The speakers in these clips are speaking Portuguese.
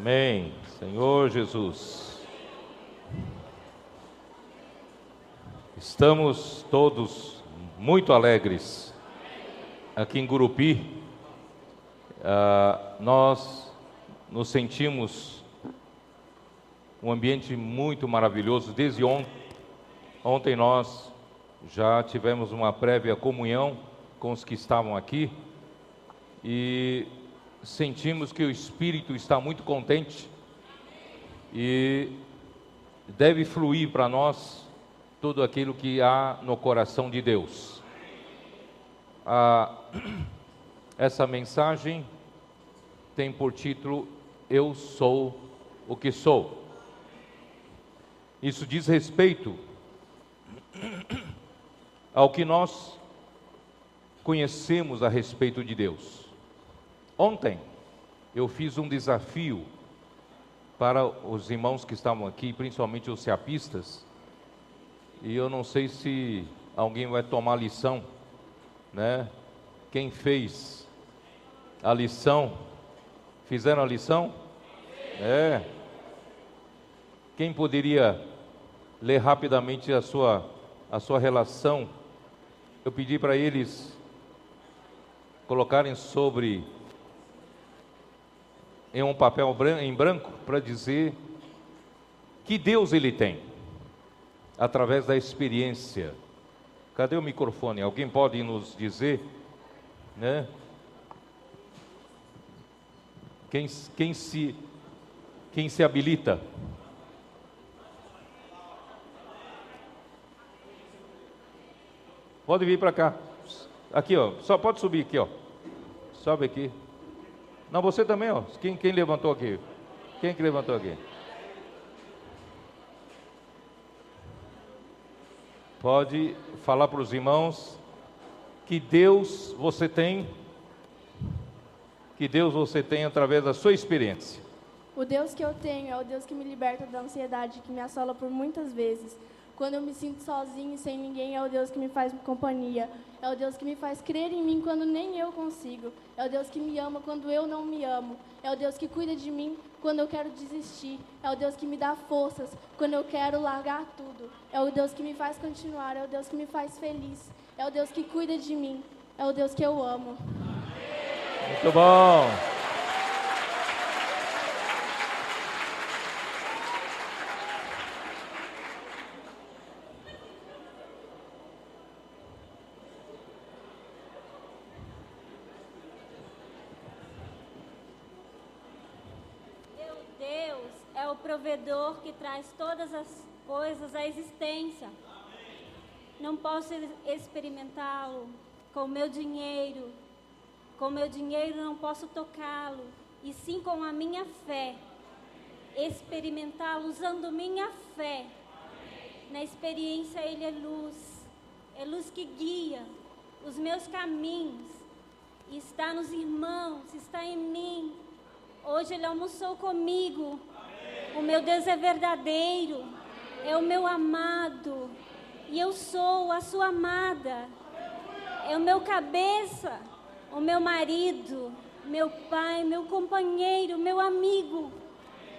Amém. Senhor Jesus, estamos todos muito alegres aqui em Gurupi. Nós nos sentimos um ambiente muito maravilhoso. Desde ontem nós já tivemos uma prévia comunhão com os que estavam aqui e sentimos que o Espírito está muito contente e deve fluir para nós tudo aquilo que há no coração de Deus. Essa mensagem tem por título: Eu sou o que sou. Isso diz respeito ao que nós conhecemos a respeito de Deus. Ontem eu fiz um desafio para os irmãos que estavam aqui, principalmente os seapistas, e eu não sei se alguém vai tomar lição, né? Quem fez a lição? Fizeram a lição? É. Quem poderia ler rapidamente a sua relação? Eu pedi para eles colocarem em um papel em branco para dizer que Deus ele tem através da experiência. Cadê o microfone? Alguém pode nos dizer, né? Quem se habilita? Pode vir para cá. Aqui, ó. Só pode subir aqui, ó. Sobe aqui. Não, você também, ó. Quem levantou aqui? Quem que levantou aqui? Pode falar para os irmãos que Deus você tem através da sua experiência. O Deus que eu tenho é o Deus que me liberta da ansiedade que me assola por muitas vezes. Quando eu me sinto sozinho e sem ninguém, é o Deus que me faz companhia. É o Deus que me faz crer em mim quando nem eu consigo. É o Deus que me ama quando eu não me amo. É o Deus que cuida de mim quando eu quero desistir. É o Deus que me dá forças quando eu quero largar tudo. É o Deus que me faz continuar. É o Deus que me faz feliz. É o Deus que cuida de mim. É o Deus que eu amo. Muito bom. É o provedor que traz todas as coisas à existência. Não posso experimentá-lo com o meu dinheiro. Com o meu dinheiro não posso tocá-lo. E sim com a minha fé. Experimentá-lo usando minha fé. Na experiência ele é luz. É luz que guia os meus caminhos. E está nos irmãos, está em mim. Hoje ele almoçou comigo. O meu Deus é verdadeiro, é o meu amado, e eu sou a sua amada. É o meu cabeça, o meu marido, meu pai, meu companheiro, meu amigo.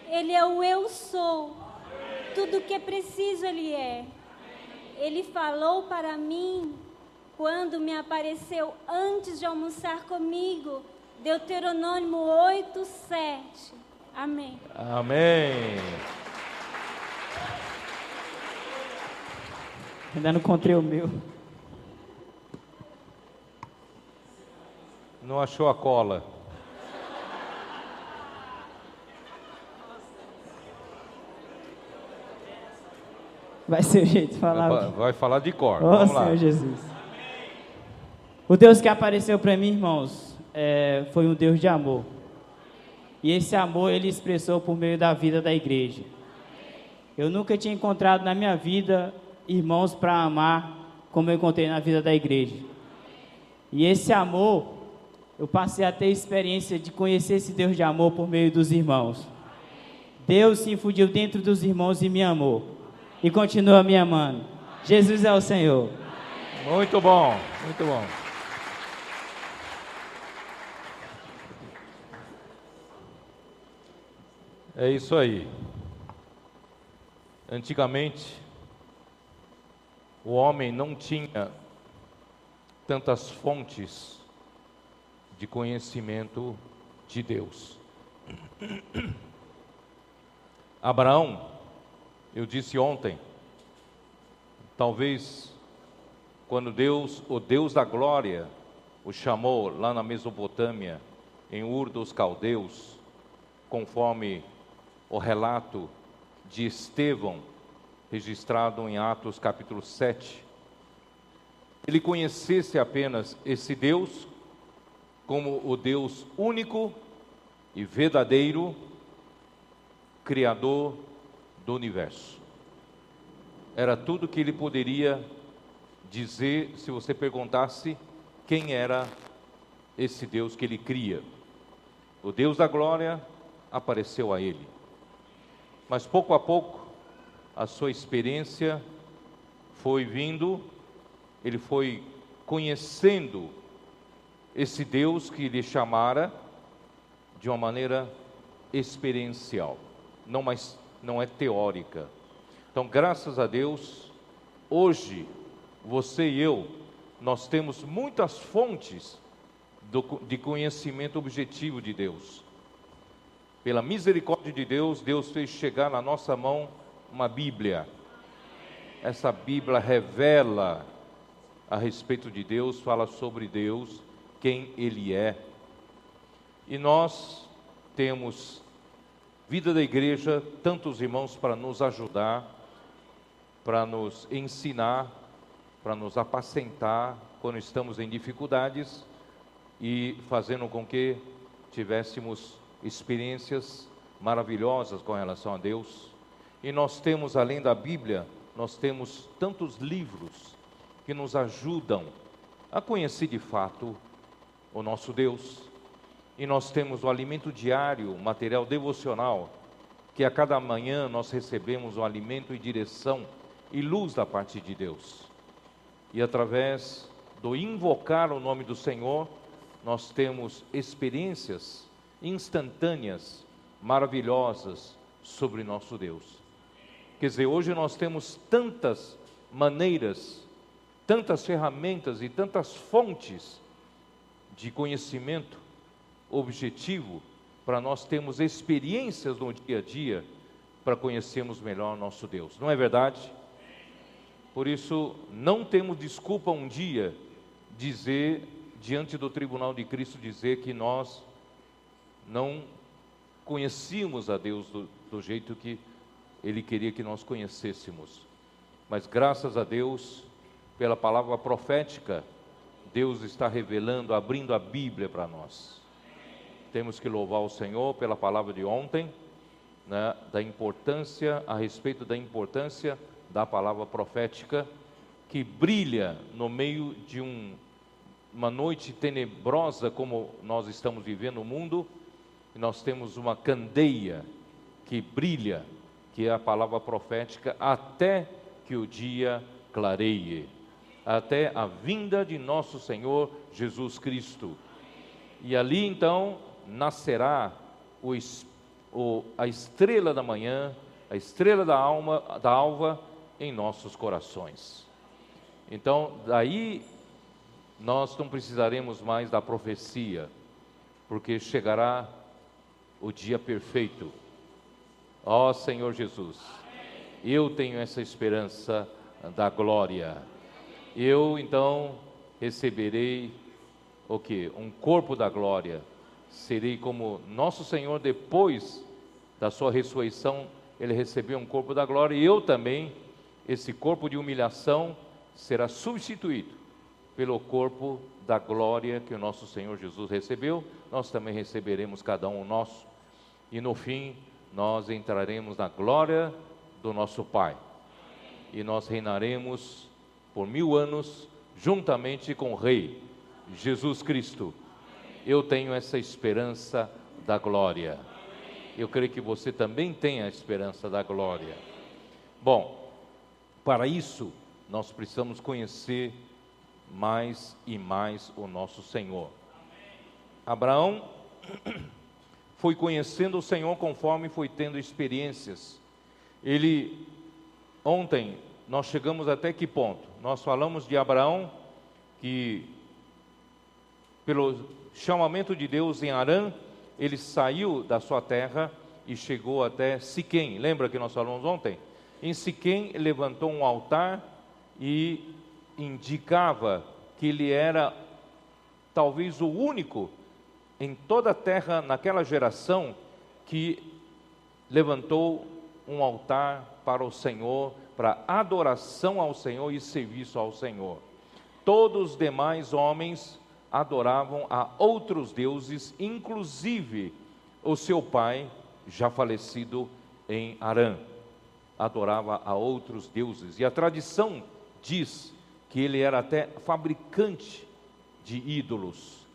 Ele é o eu sou, tudo o que é preciso ele é. Ele falou para mim, quando me apareceu antes de almoçar comigo, Deuteronômio 8:7. Amém. Amém. Ainda não encontrei o meu. Não achou a cola? Vai ser o jeito de falar. Vai falar de cor. Oh, Vamos lá. Senhor Jesus. O Deus que apareceu para mim, irmãos, foi um Deus de amor. E esse amor ele expressou por meio da vida da igreja. Eu nunca tinha encontrado na minha vida irmãos para amar como eu encontrei na vida da igreja. E esse amor, eu passei a ter experiência de conhecer esse Deus de amor por meio dos irmãos. Deus se infundiu dentro dos irmãos e me amou. E continua me amando. Jesus é o Senhor. Muito bom, muito bom. É isso aí. Antigamente, o homem não tinha tantas fontes de conhecimento de Deus. Abraão, eu disse ontem, talvez quando Deus, o Deus da glória, o chamou lá na Mesopotâmia, em Ur dos Caldeus, conforme o relato de Estevão, registrado em Atos capítulo 7, ele conhecesse apenas esse Deus como o Deus único e verdadeiro, Criador do universo. Era tudo que ele poderia dizer se você perguntasse quem era esse Deus que ele cria. O Deus da glória apareceu a ele. Mas pouco a pouco, a sua experiência foi vindo, ele foi conhecendo esse Deus que lhe chamara de uma maneira experiencial, não é teórica. Então, graças a Deus, hoje, você e eu, nós temos muitas fontes de conhecimento objetivo de Deus. Pela misericórdia de Deus, Deus fez chegar na nossa mão uma Bíblia. Essa Bíblia revela a respeito de Deus, fala sobre Deus, quem Ele é. E nós temos vida da igreja, tantos irmãos para nos ajudar, para nos ensinar, para nos apacentar quando estamos em dificuldades e fazendo com que tivéssemos experiências maravilhosas com relação a Deus. E nós temos, além da Bíblia, nós temos tantos livros que nos ajudam a conhecer de fato o nosso Deus. E nós temos o alimento diário, o material devocional, que a cada manhã nós recebemos o alimento e direção e luz da parte de Deus. E através do invocar o nome do Senhor, nós temos experiências instantâneas, maravilhosas sobre nosso Deus. Quer dizer, hoje nós temos tantas maneiras, tantas ferramentas e tantas fontes de conhecimento objetivo para nós termos experiências no dia a dia para conhecermos melhor nosso Deus. Não é verdade? Por isso, não temos desculpa um dia dizer, diante do tribunal de Cristo, dizer que nós não conhecíamos a Deus do jeito que Ele queria que nós conhecêssemos. Mas graças a Deus, pela palavra profética, Deus está revelando, abrindo a Bíblia para nós. Temos que louvar o Senhor pela palavra de ontem, né, da importância, a respeito da importância da palavra profética, que brilha no meio de uma noite tenebrosa como nós estamos vivendo no mundo. Nós temos uma candeia que brilha, que é a palavra profética, até que o dia clareie, até a vinda de nosso Senhor Jesus Cristo. E ali então nascerá a estrela da manhã, a estrela da alva em nossos corações. Então, daí nós não precisaremos mais da profecia, porque chegará o dia perfeito. Ó Senhor Jesus, eu tenho essa esperança da glória. Eu então receberei o quê? Um corpo da glória. Serei como nosso Senhor, depois da sua ressurreição, Ele recebeu um corpo da glória, e eu também, esse corpo de humilhação será substituído pelo corpo da glória que o nosso Senhor Jesus recebeu. Nós também receberemos cada um o nosso, e no fim nós entraremos na glória do nosso Pai, e nós reinaremos por 1000 anos juntamente com o Rei Jesus Cristo. Eu tenho essa esperança da glória. Eu creio que você também tem a esperança da glória. Bom, para isso nós precisamos conhecer mais e mais o nosso Senhor. Abraão foi conhecendo o Senhor conforme foi tendo experiências. Ontem, nós chegamos até que ponto? Nós falamos de Abraão, que pelo chamamento de Deus em Harã, ele saiu da sua terra e chegou até Siquém. Lembra que nós falamos ontem? Em Siquém, ele levantou um altar e indicava que ele era talvez o único em toda a terra, naquela geração, que levantou um altar para o Senhor, para adoração ao Senhor e serviço ao Senhor. Todos os demais homens adoravam a outros deuses, inclusive o seu pai, já falecido em Harã, adorava a outros deuses. E a tradição diz que ele era até fabricante de ídolos.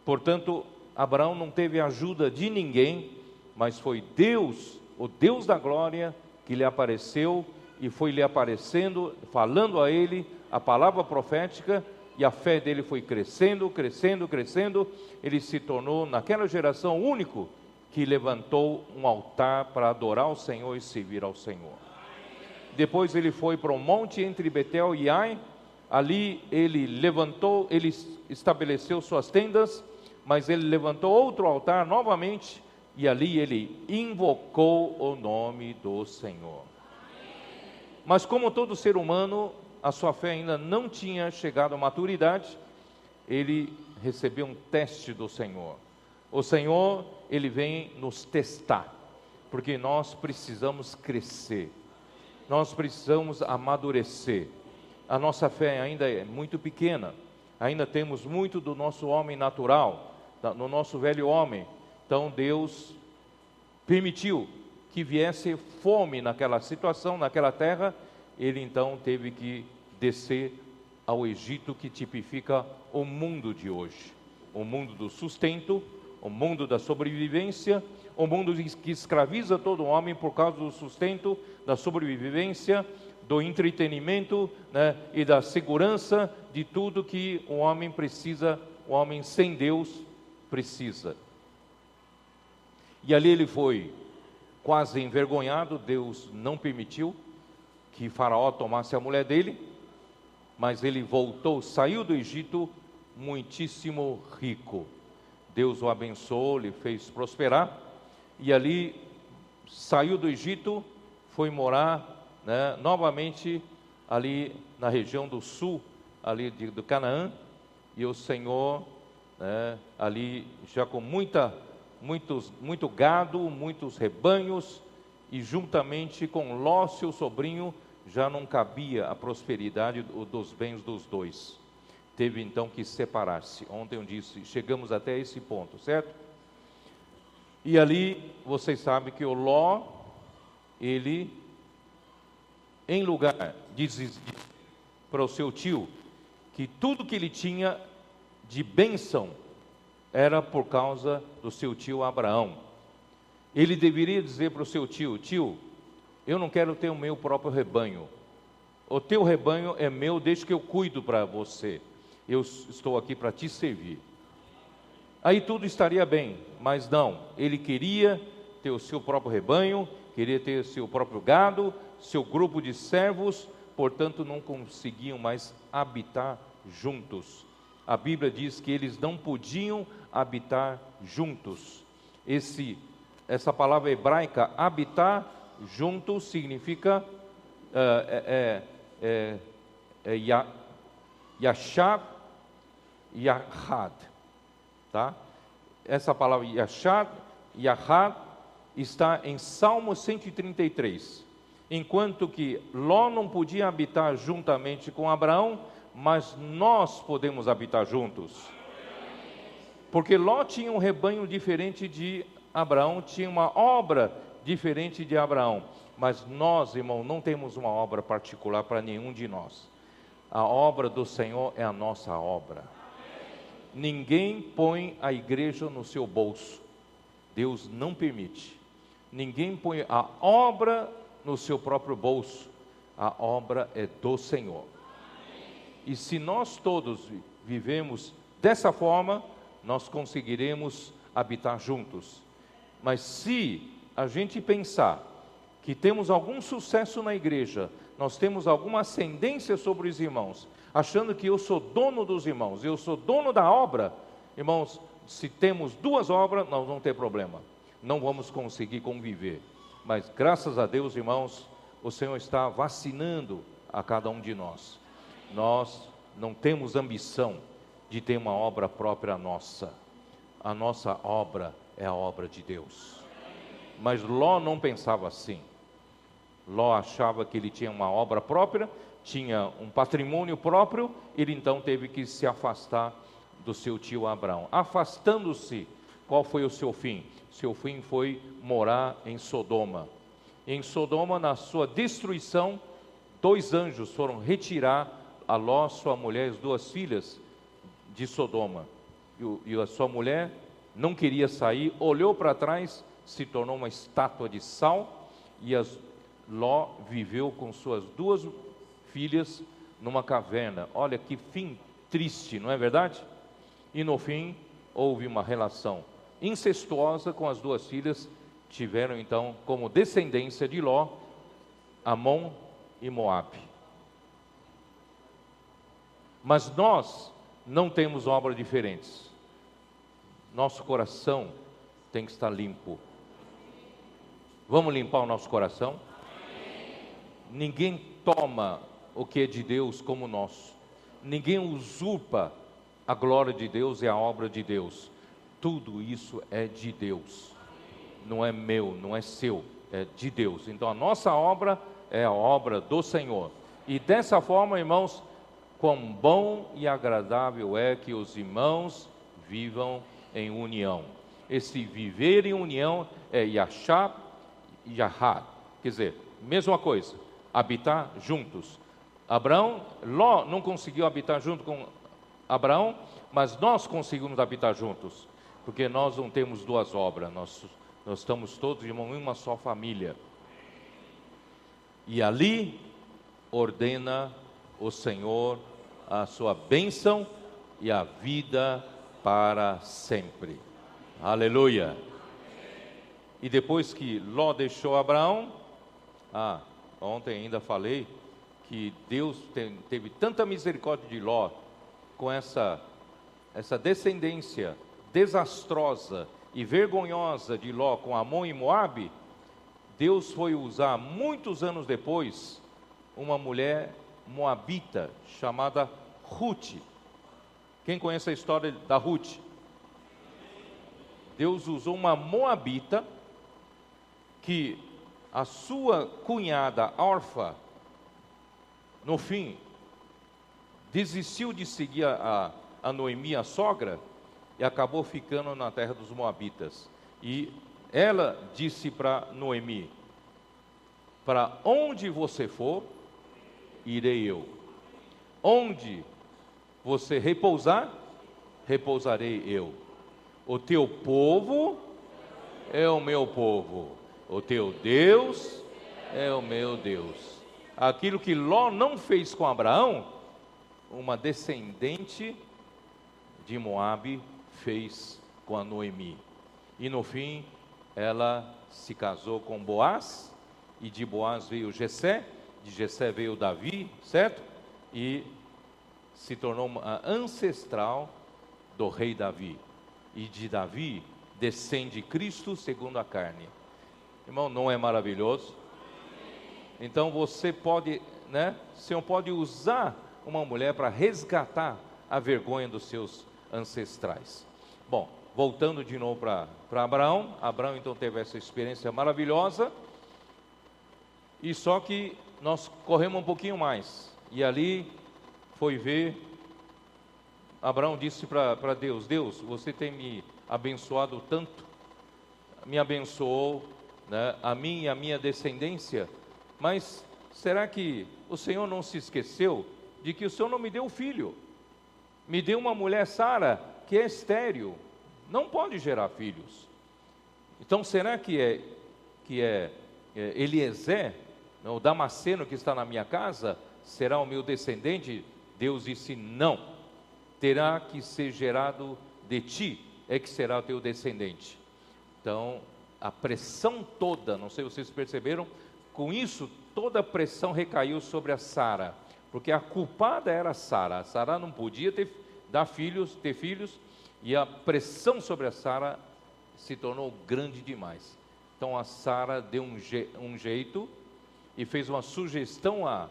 Portanto, Abraão não teve ajuda de ninguém, mas foi Deus, o Deus da glória, que lhe apareceu e foi lhe aparecendo, falando a ele a palavra profética, e a fé dele foi crescendo, crescendo, crescendo. Ele se tornou, naquela geração, o único que levantou um altar para adorar o Senhor e servir ao Senhor. Depois ele foi para um monte entre Betel e Ai. Ali ele levantou, ele estabeleceu suas tendas, mas ele levantou outro altar novamente, e ali ele invocou o nome do Senhor. Mas como todo ser humano, a sua fé ainda não tinha chegado à maturidade, ele recebeu um teste do Senhor. O Senhor, ele vem nos testar, porque nós precisamos crescer, nós precisamos amadurecer. A nossa fé ainda é muito pequena, ainda temos muito do nosso homem natural, no nosso velho homem. Então Deus permitiu que viesse fome naquela situação, naquela terra. Ele então teve que descer ao Egito, que tipifica o mundo de hoje, o mundo do sustento, o mundo da sobrevivência, o mundo que escraviza todo homem por causa do sustento, da sobrevivência, do entretenimento, né, e da segurança de tudo que o homem precisa, o homem sem Deus precisa. E ali ele foi quase envergonhado. Deus não permitiu que Faraó tomasse a mulher dele, mas ele voltou, saiu do Egito muitíssimo rico. Deus o abençoou, lhe fez prosperar, e ali saiu do Egito, foi morar, né, novamente ali na região do sul, ali do Canaã, e o Senhor, né, ali já com muito gado, muitos rebanhos, e juntamente com Ló, seu sobrinho, já não cabia a prosperidade dos bens dos dois. Teve então que separar-se. Ontem eu disse, chegamos até esse ponto, certo? E ali, vocês sabem que o Ló, ele, em lugar de dizer para o seu tio que tudo que ele tinha de bênção era por causa do seu tio Abraão, ele deveria dizer para o seu tio: tio, eu não quero ter o meu próprio rebanho, o teu rebanho é meu, deixa que eu cuido para você, eu estou aqui para te servir. Aí tudo estaria bem, mas não, ele queria ter o seu próprio rebanho, queria ter seu próprio gado, seu grupo de servos, portanto não conseguiam mais habitar juntos. A Bíblia diz que eles não podiam habitar juntos. Essa palavra hebraica, habitar juntos, significa Yashar, Yahad, tá? Essa palavra Yashar, Yahad está em Salmo 133. Enquanto que Ló não podia habitar juntamente com Abraão, mas nós podemos habitar juntos. Porque Ló tinha um rebanho diferente de Abraão, tinha uma obra diferente de Abraão. Mas nós, irmão, não temos uma obra particular para nenhum de nós. A obra do Senhor é a nossa obra. Ninguém põe a igreja no seu bolso. Deus não permite. Ninguém põe a obra no seu próprio bolso. A obra é do Senhor. E se nós todos vivemos dessa forma, nós conseguiremos habitar juntos. Mas se a gente pensar que temos algum sucesso na igreja, nós temos alguma ascendência sobre os irmãos, achando que eu sou dono dos irmãos, eu sou dono da obra, irmãos, se temos duas obras, nós vamos ter problema, não vamos conseguir conviver. Mas graças a Deus, irmãos, o Senhor está vacinando a cada um de nós. Nós não temos ambição de ter uma obra própria nossa. A nossa obra é a obra de Deus. Mas Ló não pensava assim. Ló achava que ele tinha uma obra própria, tinha um patrimônio próprio, ele então teve que se afastar do seu tio Abraão. Afastando-se, qual foi o seu fim? Seu fim foi morar em Sodoma. Em Sodoma, na sua destruição, 2 anjos foram retirar a Ló, sua mulher e as 2 filhas de Sodoma. E a sua mulher não queria sair, olhou para trás, se tornou uma estátua de sal, e Ló viveu com suas 2 filhas numa caverna. Olha que fim triste, não é verdade? E no fim, houve uma relação incestuosa com as 2 filhas, tiveram então como descendência de Ló, Amon e Moabe. Mas nós não temos obras diferentes. Nosso coração tem que estar limpo. Vamos limpar o nosso coração? Ninguém toma o que é de Deus como nosso. Ninguém usurpa a glória de Deus e a obra de Deus. Tudo isso é de Deus. Não é meu, não é seu, é de Deus. Então a nossa obra é a obra do Senhor. E dessa forma, irmãos, quão bom e agradável é que os irmãos vivam em união. Esse viver em união é Yashab e Yahad. Quer dizer, mesma coisa, habitar juntos. Ló não conseguiu habitar junto com Abraão, mas nós conseguimos habitar juntos, porque nós não temos 2 obras, nós estamos todos em uma só família. E ali ordena o Senhor a sua bênção e a vida para sempre. Aleluia! E depois que Ló deixou Abraão, ontem ainda falei que Deus teve tanta misericórdia de Ló, com essa descendência desastrosa e vergonhosa de Ló com Amon e Moabe. Deus foi usar muitos anos depois uma mulher moabita chamada Ruth. Quem conhece a história da Ruth? Deus usou uma moabita que a sua cunhada Orfa, no fim, desistiu de seguir a Noemi, a sogra, e acabou ficando na terra dos moabitas. E ela disse para Noemi: para onde você for, irei eu. Onde você repousar, repousarei eu. O teu povo é o meu povo, o teu Deus é o meu Deus. Aquilo que Ló não fez com Abraão, uma descendente de Moabe fez com a Noemi. E no fim, ela se casou com Boaz, e de Boaz veio Jessé, de Jessé veio Davi, certo? E se tornou uma ancestral do rei Davi. E de Davi descende Cristo segundo a carne. Irmão, não é maravilhoso? Então você pode, o Senhor pode usar uma mulher para resgatar a vergonha dos seus ancestrais. Bom, voltando de novo para Abraão. Abraão então teve essa experiência maravilhosa. E só que nós corremos um pouquinho mais. E ali foi ver, Abraão disse para Deus: Deus, você tem me abençoado tanto, me abençoou, a mim e a minha descendência, mas será que o Senhor não se esqueceu de que o Senhor não me deu filho? Me deu uma mulher, Sara, que é estéril, não pode gerar filhos. Então será que é Eliezer, o Damasceno que está na minha casa, será o meu descendente? Deus disse: não, terá que ser gerado de ti, é que será o teu descendente. Então a pressão toda, não sei se vocês perceberam, com isso toda a pressão recaiu sobre a Sara, porque a culpada era a Sara. A Sara não podia ter filhos, e a pressão sobre a Sara se tornou grande demais. Então a Sara deu um jeito e fez uma sugestão a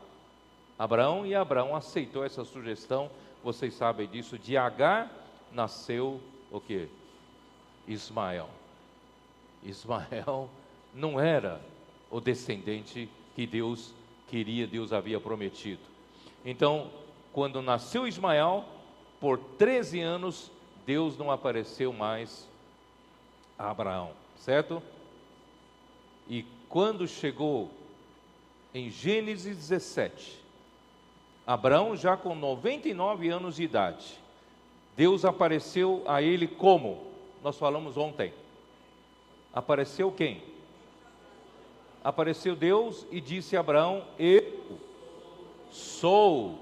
Abraão, e Abraão aceitou essa sugestão. Vocês sabem disso. De Agar nasceu o quê? Ismael. Ismael não era o descendente que Deus queria, Deus havia prometido. Então, quando nasceu Ismael, por 13 anos, Deus não apareceu mais a Abraão, certo? E quando chegou em Gênesis 17, Abraão já com 99 anos de idade, Deus apareceu a ele como? Nós falamos ontem. Apareceu quem? Apareceu Deus e disse a Abraão: eu sou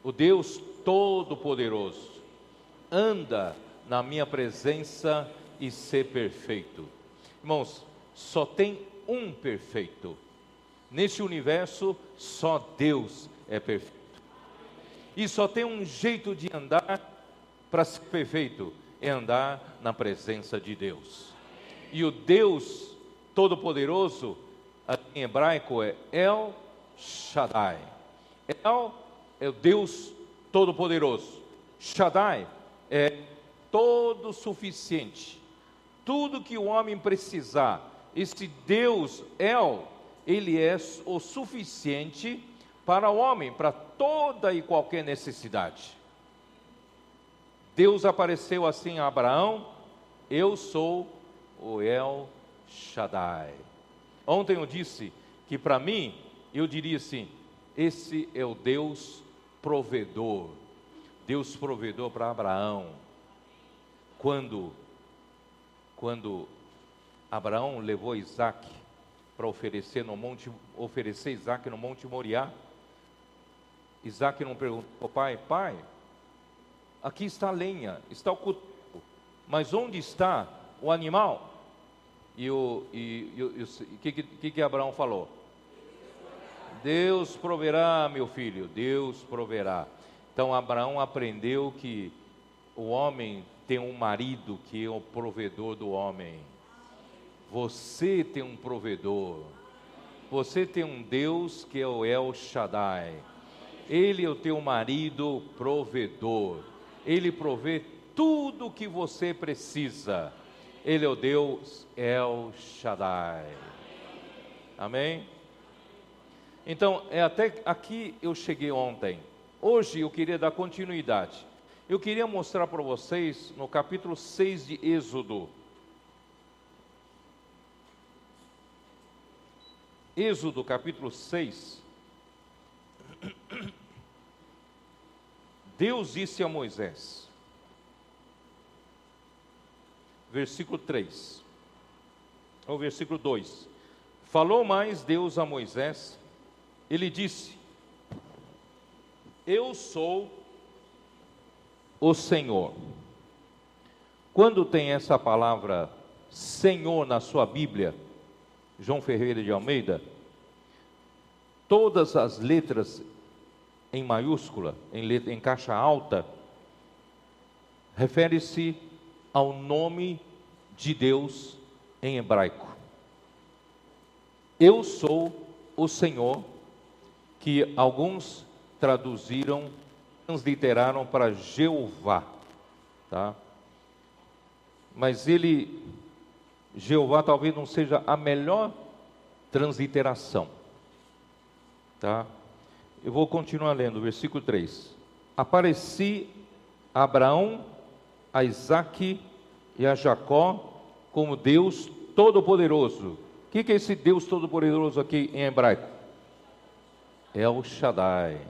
o Deus Todo-Poderoso, anda na minha presença e ser perfeito. Irmãos, só tem um perfeito. Nesse universo, só Deus é perfeito. E só tem um jeito de andar para ser perfeito, é andar na presença de Deus. E o Deus Todo-Poderoso, em hebraico, é El Shaddai. El é o Deus Todo-Poderoso. Shaddai é todo suficiente. Tudo que o homem precisar, esse Deus El, ele é o suficiente para o homem, para toda e qualquer necessidade. Deus apareceu assim a Abraão: eu sou o El Shaddai. Ontem eu disse que para mim, eu diria assim, esse é o Deus provedor. Deus provedor para Abraão. Quando Abraão levou Isaac para oferecer Isaac no Monte Moriá, Isaac não perguntou: pai, aqui está a lenha, está o cutuco, mas onde está o animal? E o que Abraão falou? Deus proverá, meu filho, Deus proverá. Então Abraão aprendeu que o homem tem um marido que é o provedor do homem. Você tem um provedor. Você tem um Deus que é o El Shaddai. Ele é o teu marido provedor. Ele provê tudo o que você precisa. Ele é o Deus El Shaddai. Amém? Então, até aqui eu cheguei ontem. Hoje eu queria dar continuidade. Eu queria mostrar para vocês no capítulo 6 de Êxodo. Êxodo capítulo 6. Deus disse a Moisés, versículo 3, ou versículo 2: falou mais Deus a Moisés, ele disse: eu sou o Senhor. Quando tem essa palavra Senhor na sua Bíblia, João Ferreira de Almeida, todas as letras em maiúscula, em caixa alta, refere-se ao nome de Deus em hebraico. Eu sou o Senhor, que alguns transliteraram para Jeová, tá? Mas Jeová talvez não seja a melhor transliteração, tá? Eu vou continuar lendo, versículo 3. Apareci a Abraão, a Isaque e a Jacó como Deus Todo-Poderoso. O que é esse Deus Todo-Poderoso aqui em hebraico? El Shaddai.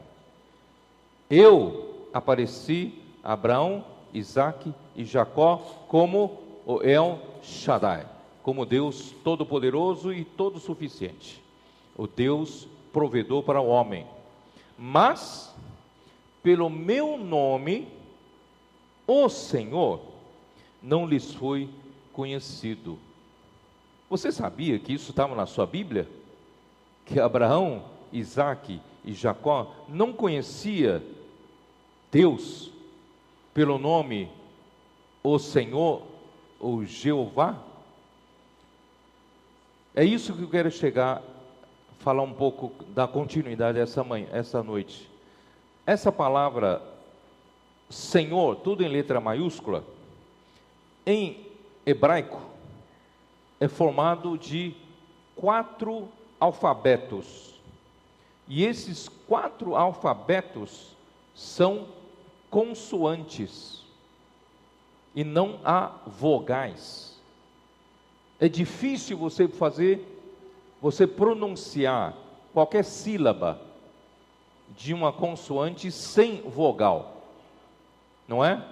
Eu apareci a Abraão, Isaque e Jacó como o El Shaddai, como Deus Todo-Poderoso e Todo-Suficiente, o Deus provedor para o homem. Mas, pelo meu nome, o Senhor, não lhes foi conhecido. Você sabia que isso estava na sua Bíblia? Que Abraão, Isaque e Jacó não conhecia Deus pelo nome o Senhor ou Jeová? É isso que eu quero chegar, falar um pouco da continuidade essa noite. Essa palavra Senhor, tudo em letra maiúscula, em hebraico, é formado de 4 alfabetos. E esses 4 alfabetos são consoantes e não há vogais. É difícil você pronunciar qualquer sílaba de uma consoante sem vogal, não é?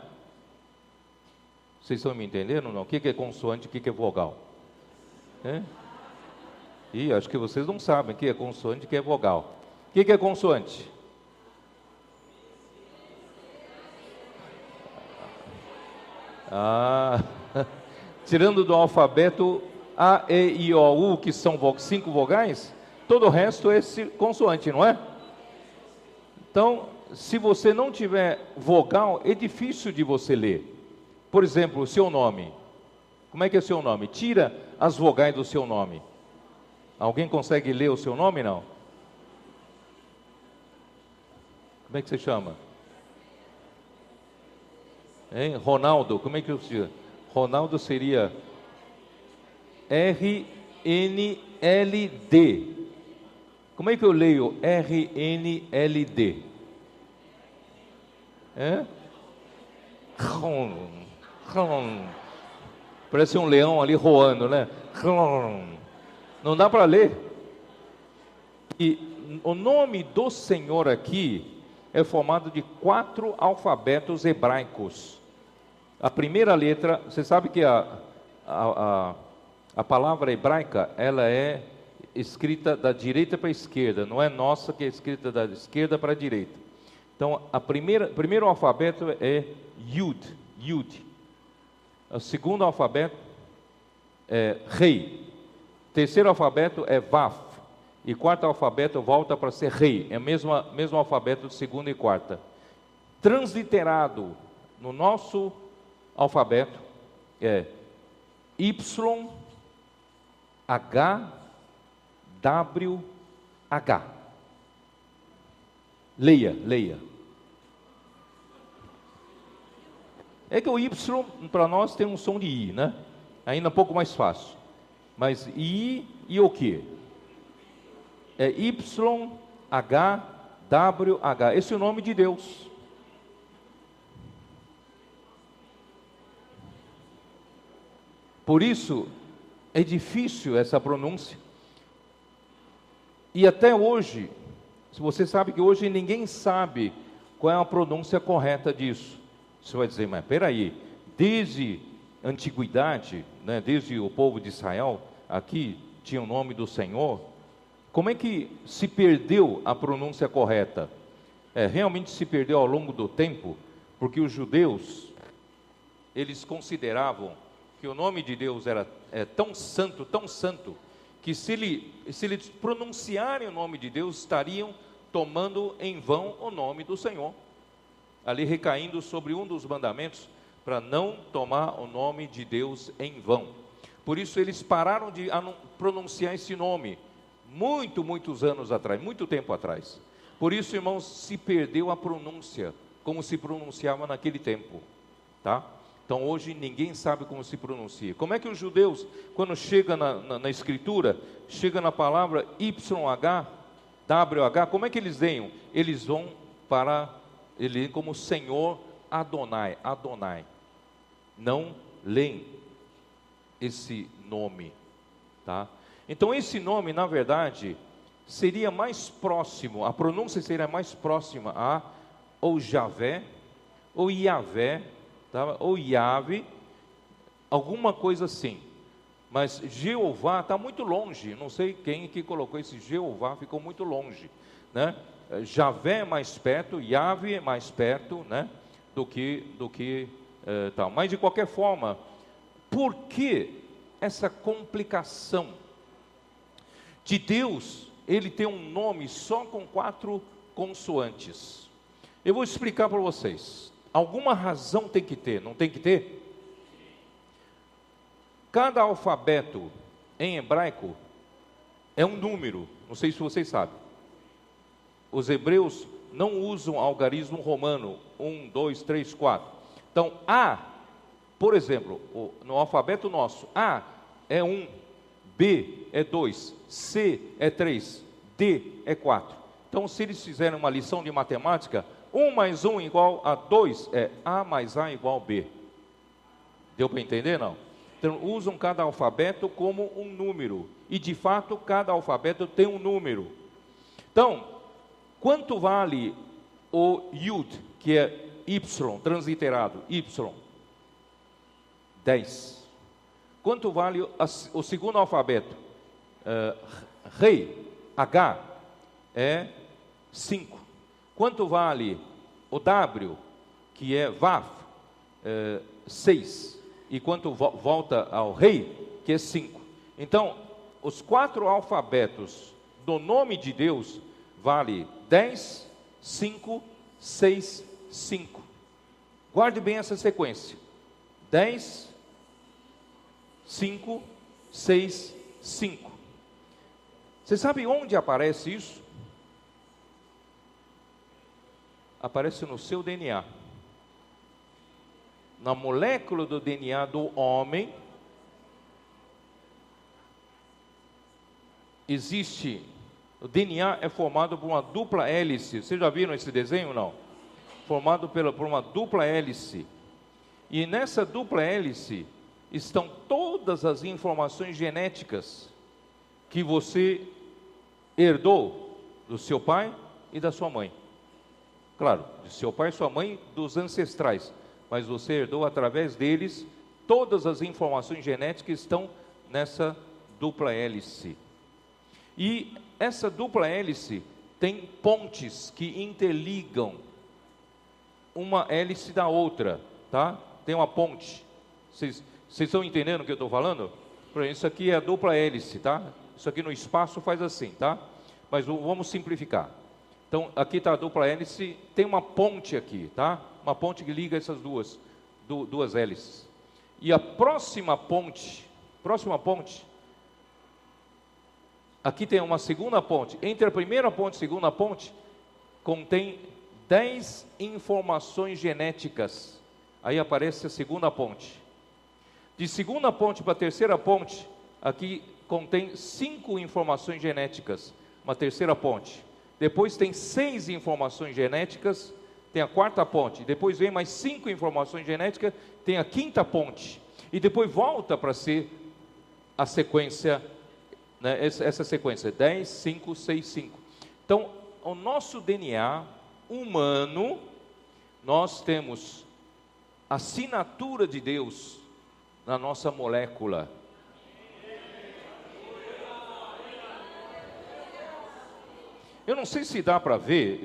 Vocês estão me entendendo ou não? O que é consoante, o que é vogal? E acho que vocês não sabem o que é consoante e o que é vogal. O que é consoante? Tirando do alfabeto A, E, I, O, U, que são 5 vogais, todo o resto é consoante, não é? Então, se você não tiver vogal, é difícil de você ler. Por exemplo, o seu nome. Como é que é o seu nome? Tira as vogais do seu nome. Alguém consegue ler o seu nome, não? Como é que você chama? Hein? Ronaldo, como é que eu digo? Ronaldo seria R-N-L-D. Como é que eu leio R-N-L-D? Parece um leão ali roando, né? Não dá para ler. E o nome do Senhor aqui é formado de 4 alfabetos hebraicos. A primeira letra, você sabe que a palavra hebraica, ela é escrita da direita para a esquerda, não é nossa que é escrita da esquerda para a direita. Então, primeiro alfabeto é Yud, Yud. O segundo alfabeto é Rei. Terceiro alfabeto é Vaf. E quarto alfabeto volta para ser Rei. É o mesmo alfabeto de segunda e quarta. Transliterado no nosso alfabeto é Y, H, W, H. Leia. É que o Y para nós tem um som de I, né? Ainda um pouco mais fácil. Mas I e o quê? É Y, H, W, H. Esse é o nome de Deus. Por isso, é difícil essa pronúncia. E até hoje, se você sabe que hoje ninguém sabe qual é a pronúncia correta disso. Você vai dizer, mas peraí, desde a antiguidade, né, desde o povo de Israel, aqui tinha o nome do Senhor, como é que se perdeu a pronúncia correta? Realmente se perdeu ao longo do tempo, porque os judeus, eles consideravam que o nome de Deus era tão santo, que se eles pronunciarem o nome de Deus, estariam tomando em vão o nome do Senhor, ali recaindo sobre um dos mandamentos, para não tomar o nome de Deus em vão. Por isso eles pararam de pronunciar esse nome, muitos anos atrás, muito tempo atrás. Por isso, irmãos, se perdeu a pronúncia, como se pronunciava naquele tempo, tá? Então hoje ninguém sabe como se pronuncia. Como é que os judeus, quando chega na escritura, chega na palavra YH, WH, como é que eles leem? Eles vão eles leem como Senhor Adonai, Adonai. Não leem esse nome, tá? Então esse nome, na verdade, seria mais próximo, a pronúncia seria mais próxima a ou Javé, ou Iavé, tá? Ou Yahvé, alguma coisa assim. Mas Jeová está muito longe, não sei quem que colocou esse Jeová, ficou muito longe, né? Javé é mais perto, Yahvé é mais perto, né? do que tal. Mas de qualquer forma, por que essa complicação de Deus, ele tem um nome só com 4 consoantes. Eu vou explicar para vocês. Alguma razão tem que ter, não tem que ter? Cada alfabeto em hebraico é um número, não sei se vocês sabem. Os hebreus não usam algarismo romano, 1, 2, 3, 4. Então, A, por exemplo, no alfabeto nosso, A é 1, B é 2, C é 3, D é 4. Então, se eles fizerem uma lição de matemática, 1 mais 1 igual a 2, é A mais A igual a B. Deu para entender, não? Então, usam cada alfabeto como um número. E, de fato, cada alfabeto tem um número. Então, quanto vale o Yud, que é Y, transliterado, Y? 10. Quanto vale o segundo alfabeto? Rei, H, é 5. Quanto vale o W, que é Vav? 6. E quanto volta ao rei, que é 5. Então, os 4 alfabetos do nome de Deus vale 10, 5, 6, 5. Guarde bem essa sequência. 10, 5, 6, 5. Você sabe onde aparece isso? Aparece no seu DNA. Na molécula do DNA do homem, existe, o DNA é formado por uma dupla hélice. Vocês já viram esse desenho, não? Formado por uma dupla hélice. E nessa dupla hélice estão todas as informações genéticas que você herdou do seu pai e da sua mãe. Claro, de seu pai e sua mãe, dos ancestrais. Mas você herdou através deles, todas as informações genéticas estão nessa dupla hélice. E essa dupla hélice tem pontes que interligam uma hélice da outra, tá? Tem uma ponte. Vocês estão entendendo o que eu estou falando? Isso aqui é a dupla hélice, tá? Isso aqui no espaço faz assim, tá? Mas vamos simplificar. Então, aqui está a dupla hélice, tem uma ponte aqui, tá? Uma ponte que liga essas duas hélices. E a próxima ponte, aqui tem uma segunda ponte. Entre a primeira ponte e a segunda ponte, contém 10 informações genéticas. Aí aparece a segunda ponte. De segunda ponte para a terceira ponte, aqui contém 5 informações genéticas. Uma terceira ponte. Depois tem 6 informações genéticas, tem a quarta ponte. Depois vem mais 5 informações genéticas, tem a quinta ponte. E depois volta para ser a sequência, né, essa sequência, 10, 5, 6, 5. Então, o nosso DNA humano, nós temos a assinatura de Deus na nossa molécula. Eu não sei se dá para ver,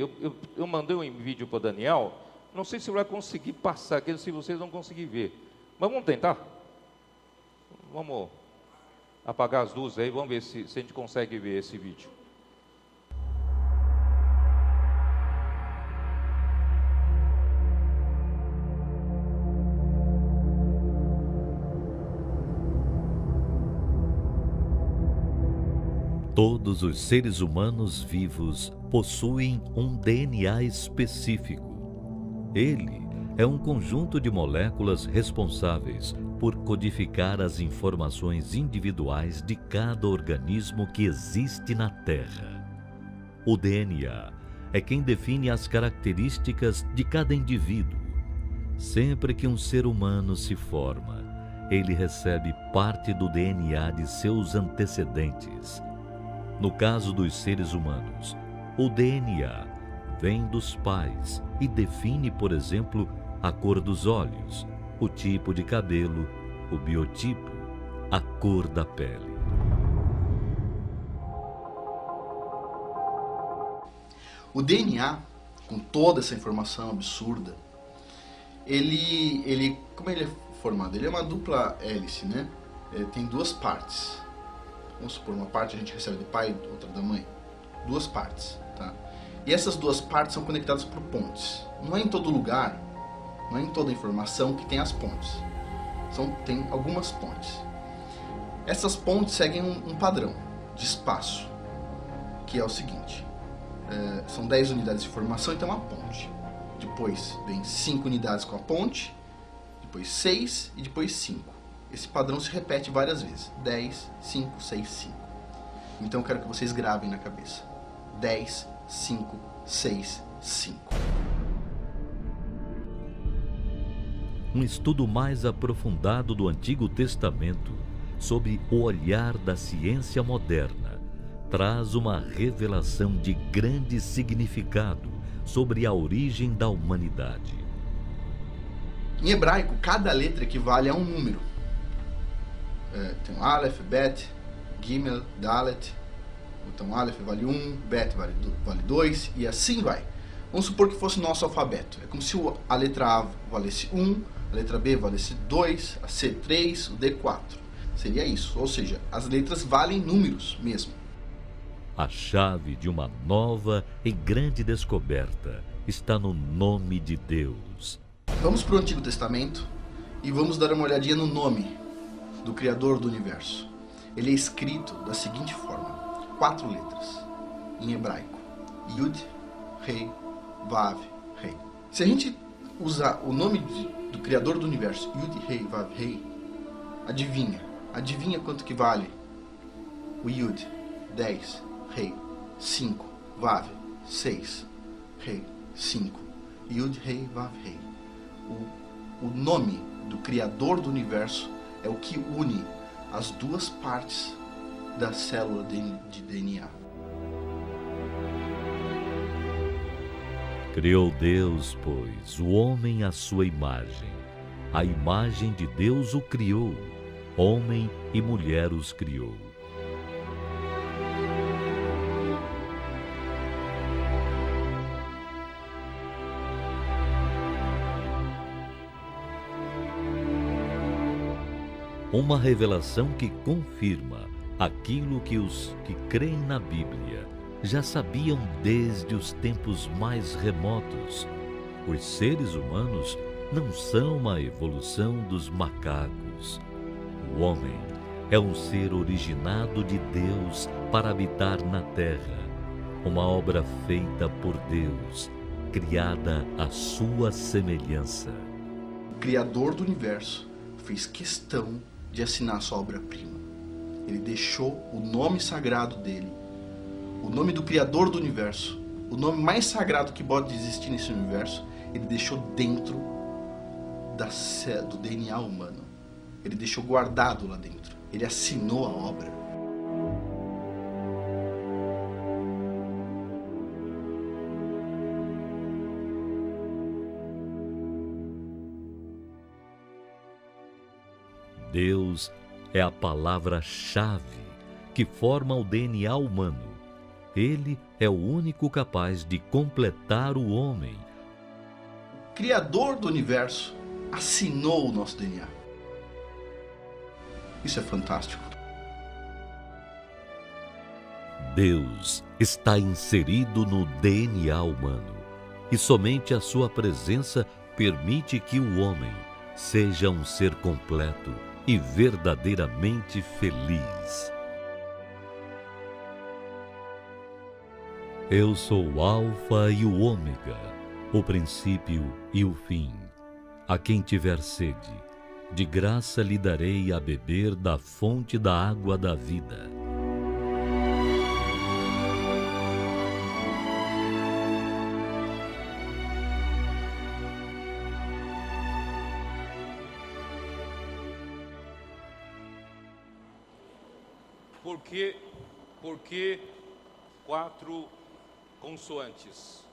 eu mandei um vídeo para o Daniel, não sei se vai conseguir passar aqui, se vocês vão conseguir ver. Mas vamos tentar? Vamos apagar as luzes aí, vamos ver se a gente consegue ver esse vídeo. Todos os seres humanos vivos possuem um DNA específico. Ele é um conjunto de moléculas responsáveis por codificar as informações individuais de cada organismo que existe na Terra. O DNA é quem define as características de cada indivíduo. Sempre que um ser humano se forma, ele recebe parte do DNA de seus antecedentes. No caso dos seres humanos, o DNA vem dos pais e define, por exemplo, a cor dos olhos, o tipo de cabelo, o biotipo, a cor da pele. O DNA, com toda essa informação absurda, como ele é formado? Ele é uma dupla hélice, né? tem duas partes. Vamos supor, uma parte a gente recebe do pai, outra da mãe. Duas partes, tá? E essas duas partes são conectadas por pontes. Não é em todo lugar, não é em toda informação que tem as pontes. Tem algumas pontes. Essas pontes seguem um padrão de espaço, que é o seguinte. São 10 unidades de informação, então é uma ponte. Depois vem 5 unidades com a ponte, depois 6 e depois 5. Esse padrão se repete várias vezes. 10, 5, 6, 5. Então eu quero que vocês gravem na cabeça. 10, 5, 6, 5. Um estudo mais aprofundado do Antigo Testamento sobre o olhar da ciência moderna traz uma revelação de grande significado sobre a origem da humanidade. Em hebraico, cada letra equivale a um número. Tem um Aleph, Bet, Gimel, Dalet. Então Aleph vale 1, Bet vale 2 e assim vai. Vamos supor que fosse o nosso alfabeto. É como se a letra A valesse 1, a letra B valesse 2, a C 3, o D 4. Seria isso, ou seja, as letras valem números mesmo. A chave de uma nova e grande descoberta está no nome de Deus. Vamos para o Antigo Testamento e vamos dar uma olhadinha no nome do Criador do Universo. Ele é escrito da seguinte forma: 4 letras, em hebraico: Yud, Rei, Vav, Rei. Se a gente usar o nome do Criador do Universo, Yud, Rei, Vav, Rei, adivinha quanto que vale o Yud? 10, Rei, 5, Vav, 6, Rei, 5, Yud, Rei, Vav, Rei. O nome do Criador do Universo é o que une as duas partes da célula de DNA. Criou Deus, pois, o homem à sua imagem. A imagem de Deus o criou. Homem e mulher os criou. Uma revelação que confirma aquilo que os que creem na Bíblia já sabiam desde os tempos mais remotos. Os seres humanos não são uma evolução dos macacos. O homem é um ser originado de Deus para habitar na terra, uma obra feita por Deus, criada à sua semelhança. O Criador do Universo fez questão de assinar sua obra-prima. Ele deixou o nome sagrado dele, o nome do Criador do Universo, o nome mais sagrado que pode existir nesse universo, ele deixou dentro do DNA humano. Ele deixou guardado lá dentro. Ele assinou a obra. Deus é a palavra-chave que forma o DNA humano. Ele é o único capaz de completar o homem. O Criador do Universo assinou o nosso DNA. Isso é fantástico. Deus está inserido no DNA humano e somente a sua presença permite que o homem seja um ser completo e verdadeiramente feliz. Eu sou o Alfa e o Ômega, o princípio e o fim. A quem tiver sede, de graça lhe darei a beber da fonte da água da vida. Por que 4 consoantes?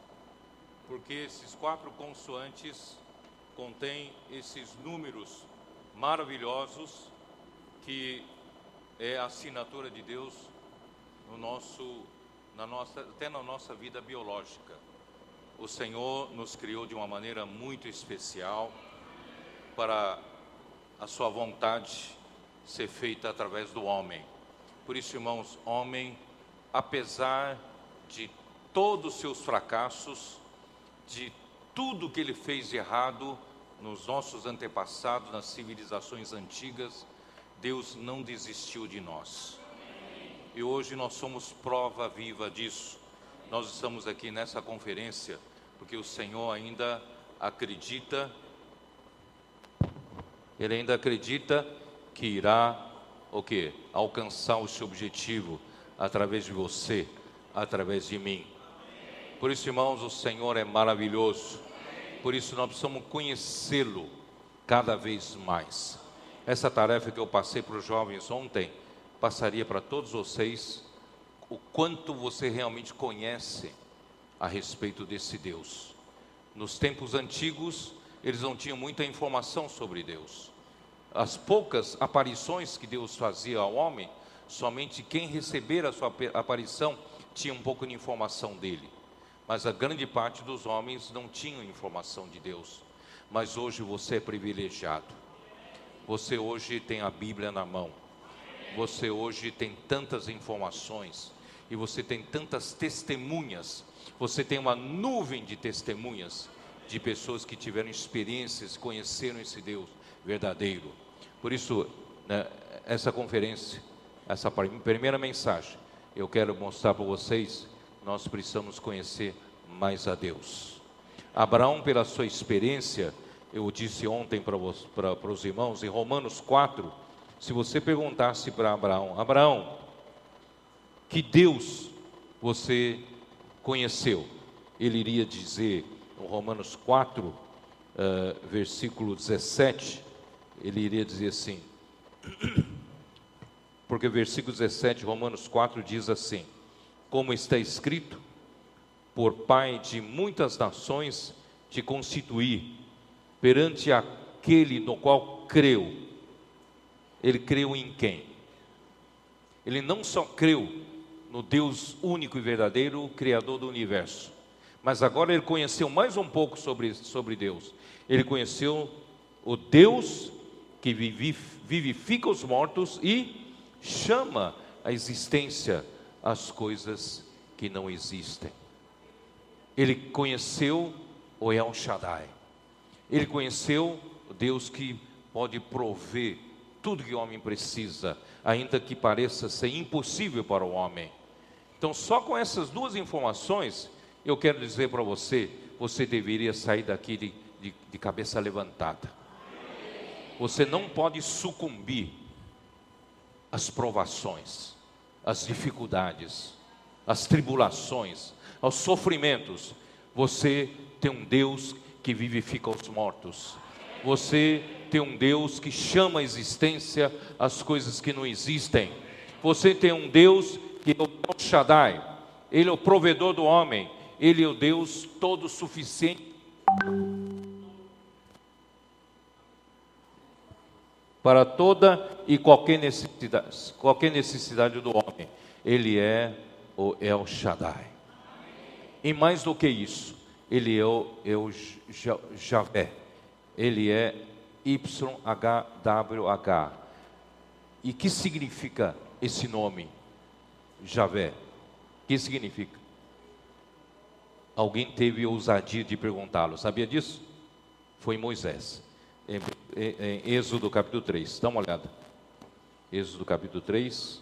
Porque esses 4 consoantes contêm esses números maravilhosos que é a assinatura de Deus até na nossa vida biológica. O Senhor nos criou de uma maneira muito especial para a sua vontade ser feita através do homem. Por isso, irmãos, homem, apesar de todos os seus fracassos, de tudo que ele fez de errado nos nossos antepassados, nas civilizações antigas, Deus não desistiu de nós. E hoje nós somos prova viva disso. Nós estamos aqui nessa conferência porque o Senhor ainda acredita, Ele ainda acredita que irá o quê? Alcançar o seu objetivo através de você, através de mim. Por isso, irmãos, o Senhor é maravilhoso. Por isso nós precisamos conhecê-lo cada vez mais. Essa tarefa que eu passei para os jovens ontem, passaria para todos vocês, o quanto você realmente conhece a respeito desse Deus. Nos tempos antigos, eles não tinham muita informação sobre Deus. As poucas aparições que Deus fazia ao homem, somente quem receber a sua aparição tinha um pouco de informação dele. Mas a grande parte dos homens não tinham informação de Deus. Mas hoje você é privilegiado. Você hoje tem a Bíblia na mão. Você hoje tem tantas informações. E você tem tantas testemunhas. Você tem uma nuvem de testemunhas de pessoas que tiveram experiências, conheceram esse Deus verdadeiro. Por isso, né, essa conferência, essa primeira mensagem, eu quero mostrar para vocês, nós precisamos conhecer mais a Deus. Abraão, pela sua experiência, eu disse ontem para os irmãos, em Romanos 4, se você perguntasse para Abraão, Abraão, que Deus você conheceu? Ele iria dizer, em Romanos 4, versículo 17, ele iria dizer assim, porque o versículo 17 de Romanos 4 diz assim, como está escrito, por Pai de muitas nações te constituí, perante aquele no qual creu. Ele creu em quem? Ele não só creu no Deus único e verdadeiro, o Criador do universo, mas agora ele conheceu mais um pouco sobre Deus. Ele conheceu o Deus que vivifica os mortos e chama à existência as coisas que não existem. Ele conheceu o El Shaddai. Ele conheceu o Deus que pode prover tudo que o homem precisa, ainda que pareça ser impossível para o homem. Então, só com essas duas informações, eu quero dizer para você, você deveria sair daqui de cabeça levantada. Você não pode sucumbir às provações, às dificuldades, às tribulações, aos sofrimentos. Você tem um Deus que vivifica os mortos. Você tem um Deus que chama à existência as coisas que não existem. Você tem um Deus que é o El Shaddai. Ele é o provedor do homem. Ele é o Deus todo suficiente para toda e qualquer necessidade do homem. Ele é o El Shaddai. E mais do que isso, ele é o Javé. Ele é YHWH. E que significa esse nome, Javé? O que significa? Alguém teve ousadia de perguntá-lo, sabia disso? Foi Moisés, em Êxodo capítulo 3, dá uma olhada. Êxodo capítulo 3,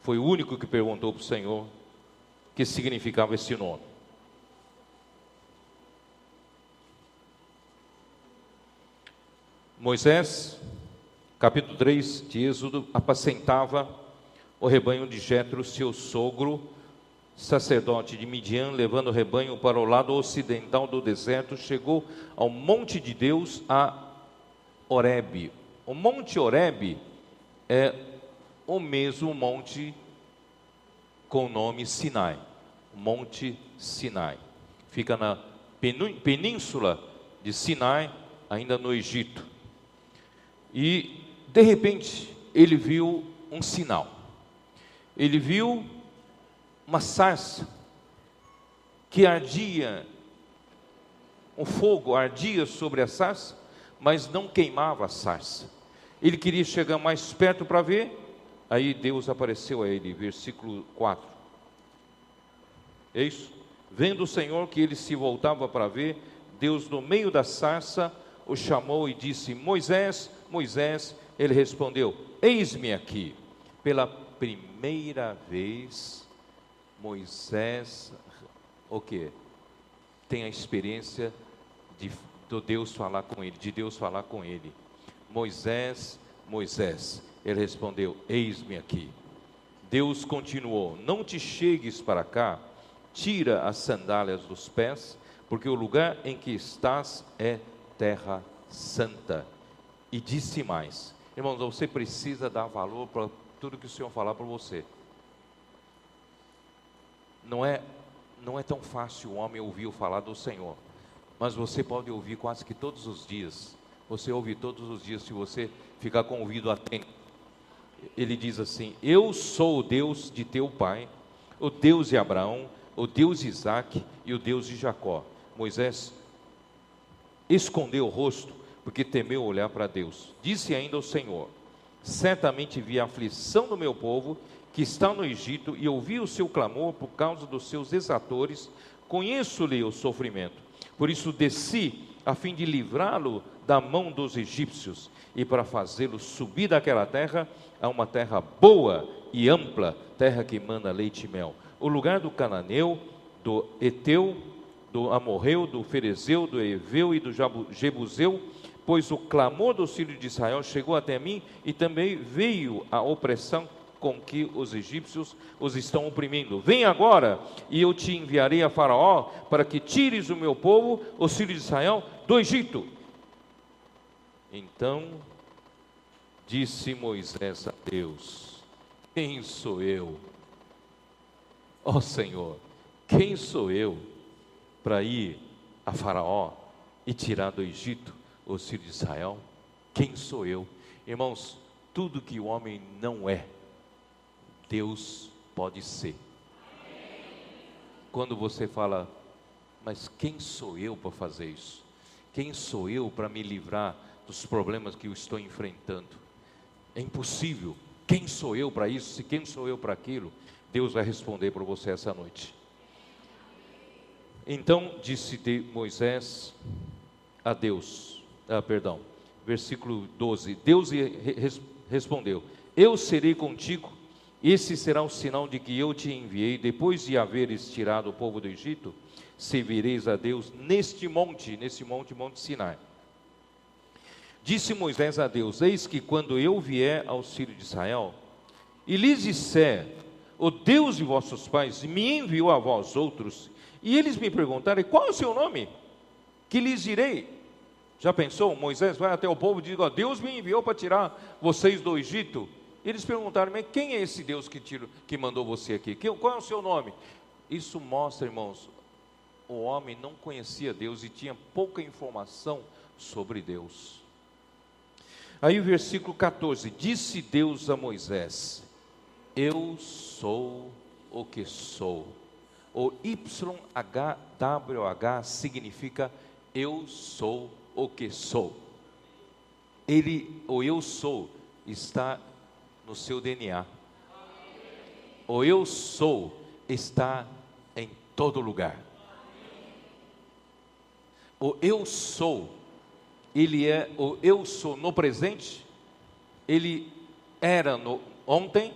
foi o único que perguntou para o Senhor o que significava esse nome. Moisés, capítulo 3 de Êxodo, apacentava o rebanho de Jetro, seu sogro, sacerdote de Midian, levando o rebanho para o lado ocidental do deserto, chegou ao monte de Deus, a Horebe. O monte Horebe é o mesmo monte com o nome Sinai, Monte Sinai. Fica na península de Sinai, ainda no Egito. E, de repente, ele viu um sinal. Ele viu uma sarça que ardia, um fogo ardia sobre a sarça, mas não queimava a sarça. Ele queria chegar mais perto para ver, aí Deus apareceu a ele, versículo 4. É isso? Vendo o Senhor que ele se voltava para ver, Deus no meio da sarça o chamou e disse: Moisés, Moisés. Ele respondeu: eis-me aqui. Pela primeira vez, Moisés, o quê? Tem a experiência de Deus falar com ele, de Deus falar com ele. Moisés, Moisés. Ele respondeu: eis-me aqui. Deus continuou: não te chegues para cá, tira as sandálias dos pés, porque o lugar em que estás é terra santa. E disse mais: irmãos, você precisa dar valor para tudo que o Senhor falar para você. Não é tão fácil o homem ouvir falar do Senhor, mas você pode ouvir quase que todos os dias. Você ouve todos os dias se você ficar com o ouvido atento. Ele diz assim: eu sou o Deus de teu pai, o Deus de Abraão, o Deus de Isaque e o Deus de Jacó. Moisés escondeu o rosto, porque temeu olhar para Deus. Disse ainda o Senhor: certamente vi a aflição do meu povo, que está no Egito, e ouvi o seu clamor por causa dos seus exatores. Conheço-lhe o sofrimento. Por isso desci, a fim de livrá-lo da mão dos egípcios, e para fazê-lo subir daquela terra, a uma terra boa e ampla, terra que mana leite e mel. O lugar do cananeu, do Eteu, do Amorreu, do Ferezeu, do Eveu e do Jebuseu, pois o clamor dos filhos de Israel chegou até mim, e também veio a opressão com que os egípcios os estão oprimindo. Vem agora, e eu te enviarei a Faraó, para que tires o meu povo, os filhos de Israel, do Egito. Então disse Moisés a Deus: quem sou eu? Ó Senhor, quem sou eu para ir a Faraó e tirar do Egito os filhos de Israel? Quem sou eu? Irmãos, tudo que o homem não é, Deus pode ser. Quando você fala: mas quem sou eu para fazer isso? Quem sou eu para me livrar dos problemas que eu estou enfrentando? É impossível. Quem sou eu para isso? Quem sou eu para aquilo? Deus vai responder para você essa noite. Então disse Moisés a Deus, versículo 12, Deus respondeu: eu serei contigo, esse será o sinal de que eu te enviei. Depois de haveres tirado o povo do Egito, servireis a Deus neste monte, Monte Sinai. Disse Moisés a Deus: eis que quando eu vier aos filhos de Israel, e lhes disser: o Deus de vossos pais me enviou a vós outros, e eles me perguntarem: qual é o seu nome? Que lhes direi? Já pensou? Moisés vai até o povo e diz: ó, Deus me enviou para tirar vocês do Egito. Eles perguntaram: mas quem é esse Deus que mandou você aqui? Qual é o seu nome? Isso mostra, irmãos, o homem não conhecia Deus e tinha pouca informação sobre Deus. Aí o versículo 14, disse Deus a Moisés: eu sou o que sou. O YHWH significa eu sou o que sou. O eu sou está no seu DNA. O eu sou está em todo lugar. O eu sou, ele é o eu sou no presente, ele era no ontem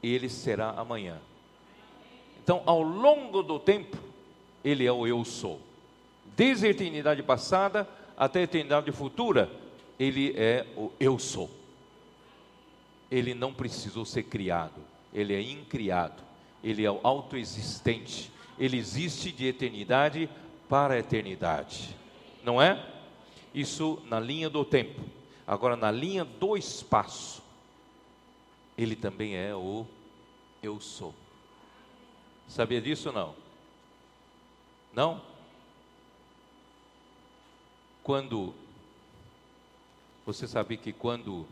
e ele será amanhã. Então, ao longo do tempo, ele é o eu sou. Desde a eternidade passada até a eternidade futura, ele é o eu sou. Ele não precisou ser criado, ele é incriado, ele é o autoexistente, ele existe de eternidade para a eternidade, não é? Isso na linha do tempo. Agora, na linha do espaço, ele também é o eu sou. Sabia disso ou não? Não? Você sabe que quando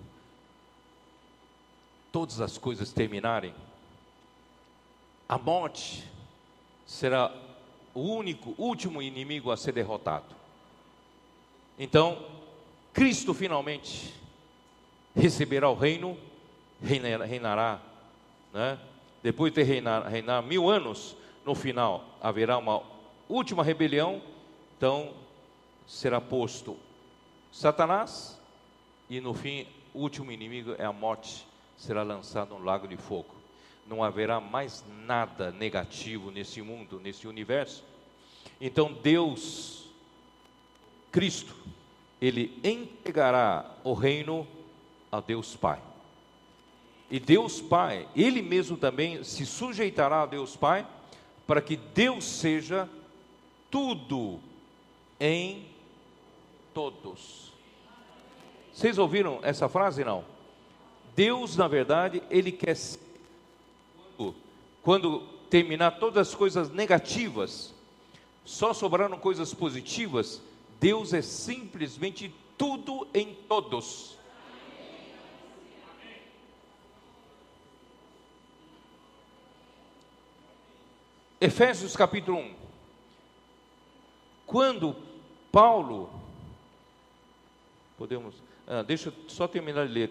todas as coisas terminarem, a morte será o último inimigo a ser derrotado. Então, Cristo finalmente receberá o reino, reinará, né? Depois de reinar 1000 anos, no final haverá uma última rebelião, então será posto Satanás, e no fim, o último inimigo é a morte, será lançado no lago de fogo. Não haverá mais nada negativo nesse mundo, nesse universo. Então Deus, Cristo, Ele entregará o reino a Deus Pai. E Deus Pai, Ele mesmo também se sujeitará a Deus Pai, para que Deus seja tudo em todos. Vocês ouviram essa frase, não? Deus, na verdade, Ele quer ser, quando terminar todas as coisas negativas, só sobraram coisas positivas, Deus é simplesmente tudo em todos. Efésios capítulo 1. Quando Paulo, deixa eu só terminar de ler,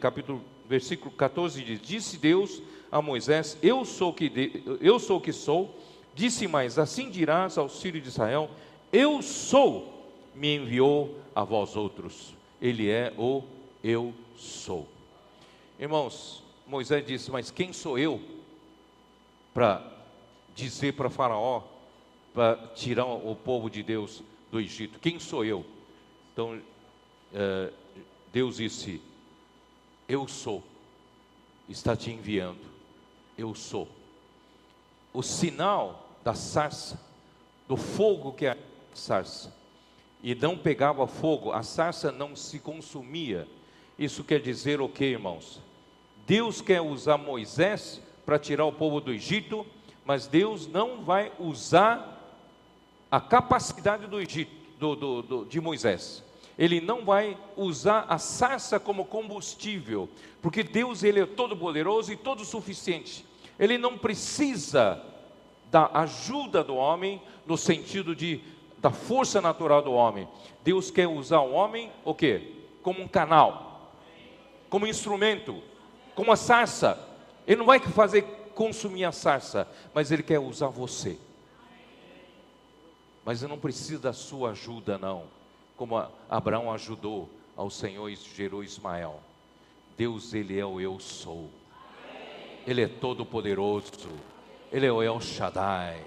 versículo 14 diz: disse Deus a Moisés, eu sou o que sou. Disse mais, assim dirás aos filhos de Israel, eu sou, me enviou a vós outros. Ele é o eu sou. Irmãos, Moisés disse, mas quem sou eu para dizer para Faraó, para tirar o povo de Deus do Egito? Quem sou eu? Então, Deus disse, eu sou, está te enviando, eu sou. O sinal da sarça, do fogo que é a sarça, e não pegava fogo, a sarça não se consumia. Isso quer dizer o que, irmãos? Deus quer usar Moisés para tirar o povo do Egito, mas Deus não vai usar a capacidade do Egito, de Moisés. Ele não vai usar a sarça como combustível, porque Deus, Ele é todo poderoso e todo suficiente. Ele não precisa da ajuda do homem, no sentido da força natural do homem. Deus quer usar o homem, o quê? Como um canal, como instrumento, como a sarça. Ele não vai fazer consumir a sarça, mas Ele quer usar você. Mas Ele não precisa da sua ajuda, não. Como Abraão ajudou ao Senhor e gerou Ismael. Deus, Ele é o eu sou. Ele é todo poderoso. Ele é o El Shaddai.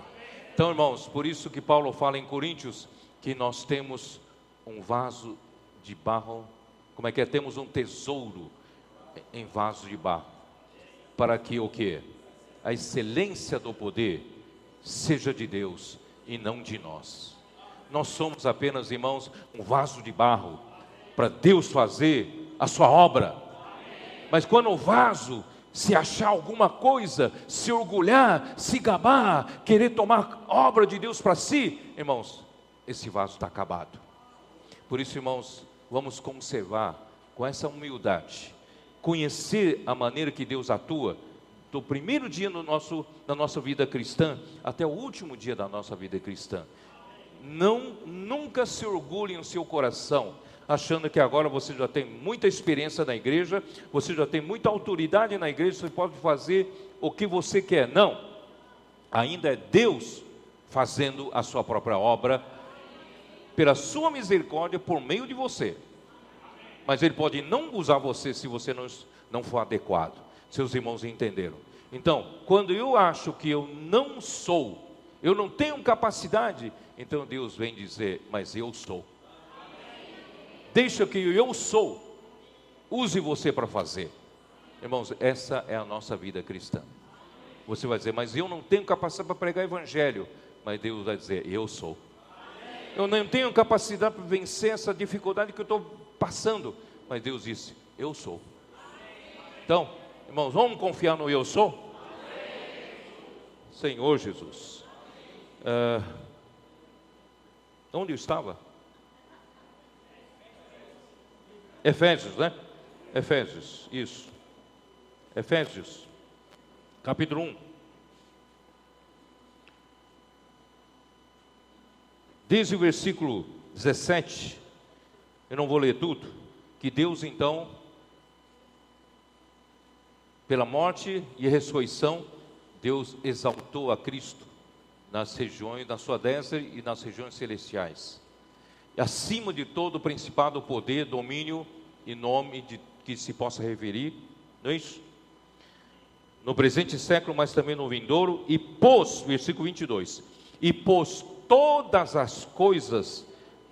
Então, irmãos, por isso que Paulo fala em Coríntios, que nós temos um vaso de barro, como é que é? Temos um tesouro em vaso de barro, para que o quê? A excelência do poder seja de Deus e não de nós. Nós somos apenas, irmãos, um vaso de barro, para Deus fazer a sua obra. Mas quando o vaso se achar alguma coisa, se orgulhar, se gabar, querer tomar obra de Deus para si, irmãos, esse vaso está acabado. Por isso, irmãos, vamos conservar com essa humildade, conhecer a maneira que Deus atua, do primeiro dia da nossa vida cristã, até o último dia da nossa vida cristã. Nunca se orgulhe em seu coração, achando que agora você já tem muita experiência na igreja, você já tem muita autoridade na igreja, você pode fazer o que você quer. Não, ainda é Deus fazendo a sua própria obra, pela sua misericórdia, por meio de você. Mas Ele pode não usar você se você não for adequado. Seus irmãos entenderam? Então, quando eu acho que eu não sou, eu não tenho capacidade, então Deus vem dizer, mas eu sou. Deixa que eu sou, use você para fazer. Irmãos, essa é a nossa vida cristã. Você vai dizer, mas eu não tenho capacidade para pregar evangelho. Mas Deus vai dizer, eu sou. Eu não tenho capacidade para vencer essa dificuldade que eu estou passando. Mas Deus disse, eu sou. Então, irmãos, vamos confiar no eu sou? Senhor Jesus. Onde eu estava? Efésios, né? Efésios, isso. Efésios, capítulo 1. Desde o versículo 17, eu não vou ler tudo, que Deus então pela morte e ressurreição, Deus exaltou a Cristo nas regiões, na sua destra e nas regiões celestiais. E acima de todo principado, poder, domínio e nome de que se possa referir, não é isso? No presente século, mas também no vindouro, e pôs, versículo 22, e pôs todas as coisas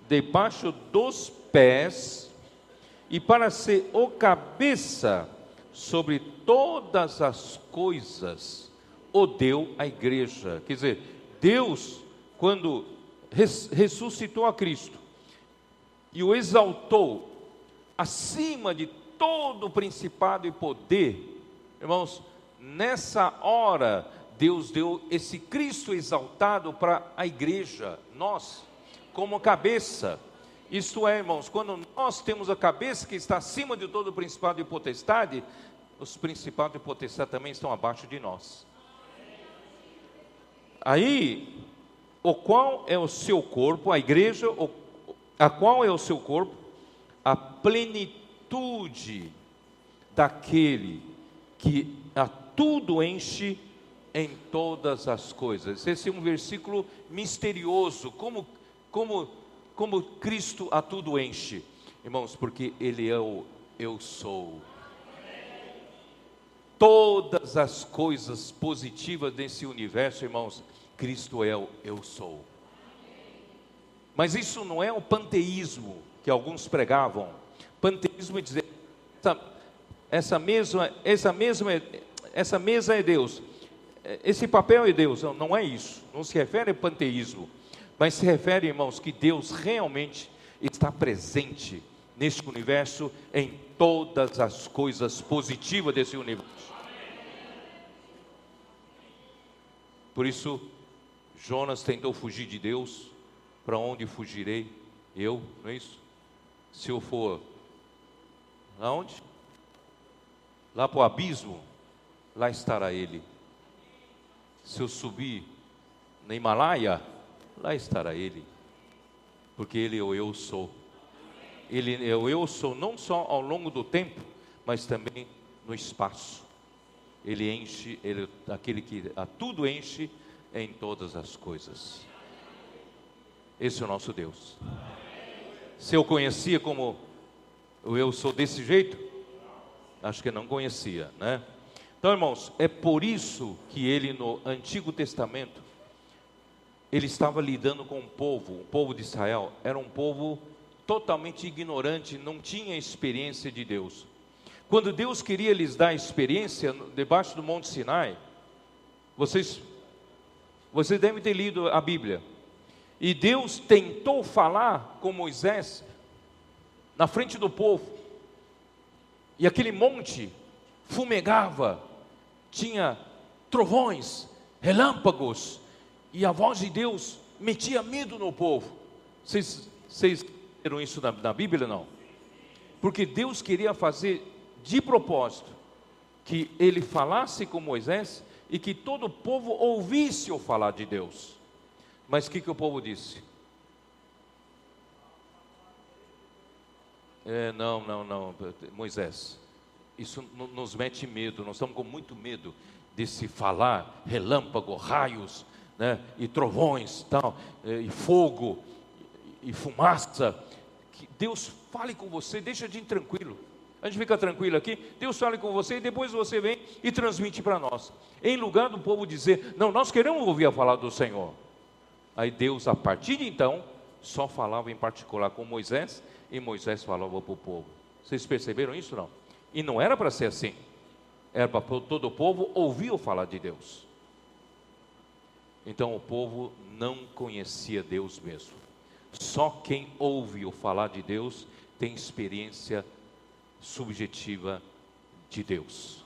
debaixo dos pés, e para ser o cabeça sobre todas as coisas, o deu à igreja. Quer dizer, Deus, quando ressuscitou a Cristo e o exaltou acima de todo o principado e poder, irmãos, nessa hora Deus deu esse Cristo exaltado para a igreja, nós, como cabeça. Isto é, irmãos, quando nós temos a cabeça que está acima de todo o principado e potestade, os principados e potestades também estão abaixo de nós. Aí, o qual é o seu corpo, a igreja, a qual é o seu corpo? A plenitude daquele que a tudo enche em todas as coisas. Esse é um versículo misterioso, como Cristo a tudo enche, irmãos, porque Ele é o eu sou. Todas as coisas positivas desse universo, irmãos, Cristo é o eu sou. Mas isso não é o panteísmo que alguns pregavam. Panteísmo é dizer, essa mesa é Deus, esse papel é Deus. Não é isso, não se refere a panteísmo, mas se refere, irmãos, que Deus realmente está presente neste universo, em todas as coisas positivas desse universo. Por isso, Jonas tentou fugir de Deus. Para onde fugirei eu? Não é isso? Se eu for aonde? Lá para o abismo, lá estará Ele. Se eu subir na Himalaia, lá estará Ele, porque Ele é o eu sou. Ele é o eu sou não só ao longo do tempo, mas também no espaço. Ele enche, Ele é aquele que a tudo enche em todas as coisas. Esse é o nosso Deus. Se eu conhecia como o eu sou desse jeito, acho que não conhecia, né? Então, irmãos, é por isso que ele no Antigo Testamento, ele estava lidando com o povo de Israel, era um povo totalmente ignorante, não tinha experiência de Deus. Quando Deus queria lhes dar experiência debaixo do Monte Sinai, vocês devem ter lido a Bíblia, e Deus tentou falar com Moisés na frente do povo, e aquele monte fumegava, tinha trovões, relâmpagos, e a voz de Deus metia medo no povo. Vocês viram isso na Bíblia? Não? Porque Deus queria fazer de propósito que ele falasse com Moisés e que todo o povo ouvisse o falar de Deus. Mas o que o povo disse? Não, Moisés, isso nos mete medo, nós estamos com muito medo desse falar, relâmpago, raios, né, e trovões, tal, e fogo, e fumaça. Que Deus fale com você, deixa de ir tranquilo. A gente fica tranquilo aqui, Deus fale com você e depois você vem e transmite para nós. Em lugar do povo dizer, não, nós queremos ouvir a falar do Senhor. Aí Deus, a partir de então, só falava em particular com Moisés, e Moisés falava para o povo. Vocês perceberam isso, não? E não era para ser assim. Era para todo o povo ouvir o falar de Deus. Então o povo não conhecia Deus mesmo. Só quem ouve o falar de Deus tem experiência subjetiva de Deus.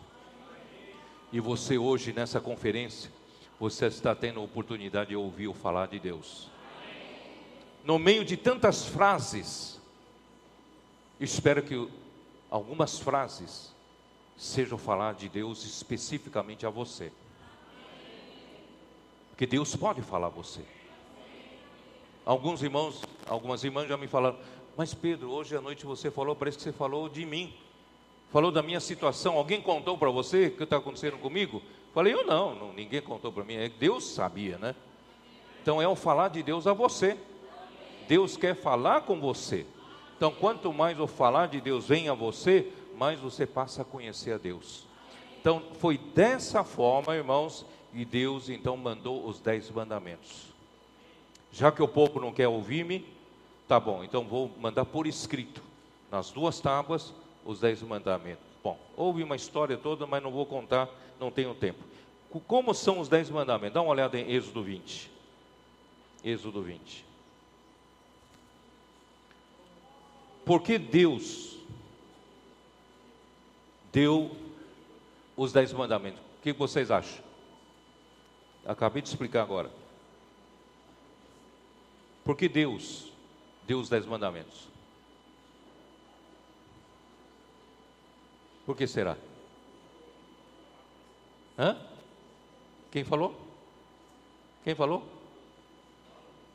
E você hoje nessa conferência, você está tendo a oportunidade de ouvir o falar de Deus. No meio de tantas frases, espero que algumas frases sejam falar de Deus especificamente a você. Porque Deus pode falar a você. Alguns irmãos, algumas irmãs já me falaram, mas Pedro, hoje à noite você falou, parece que você falou de mim. Falou da minha situação. Alguém contou para você o que está acontecendo comigo? Falei, eu não, ninguém contou para mim. Deus sabia, né? Então é o falar de Deus a você. Deus quer falar com você. Então quanto mais o falar de Deus vem a você, mais você passa a conhecer a Deus. Então foi dessa forma, irmãos, e Deus então mandou os 10 mandamentos. Já que o povo não quer ouvir-me, tá bom, então vou mandar por escrito, nas 2 tábuas, os 10 mandamentos. Bom, houve uma história toda, mas não vou contar, não tenho tempo. Como são os 10 mandamentos? Dá uma olhada em Êxodo 20. Êxodo 20. Porque Deus deu os 10 mandamentos. O que vocês acham? Acabei de explicar agora. Porque Deus deu os 10 mandamentos. Por que será? Hã? Quem falou? Quem falou?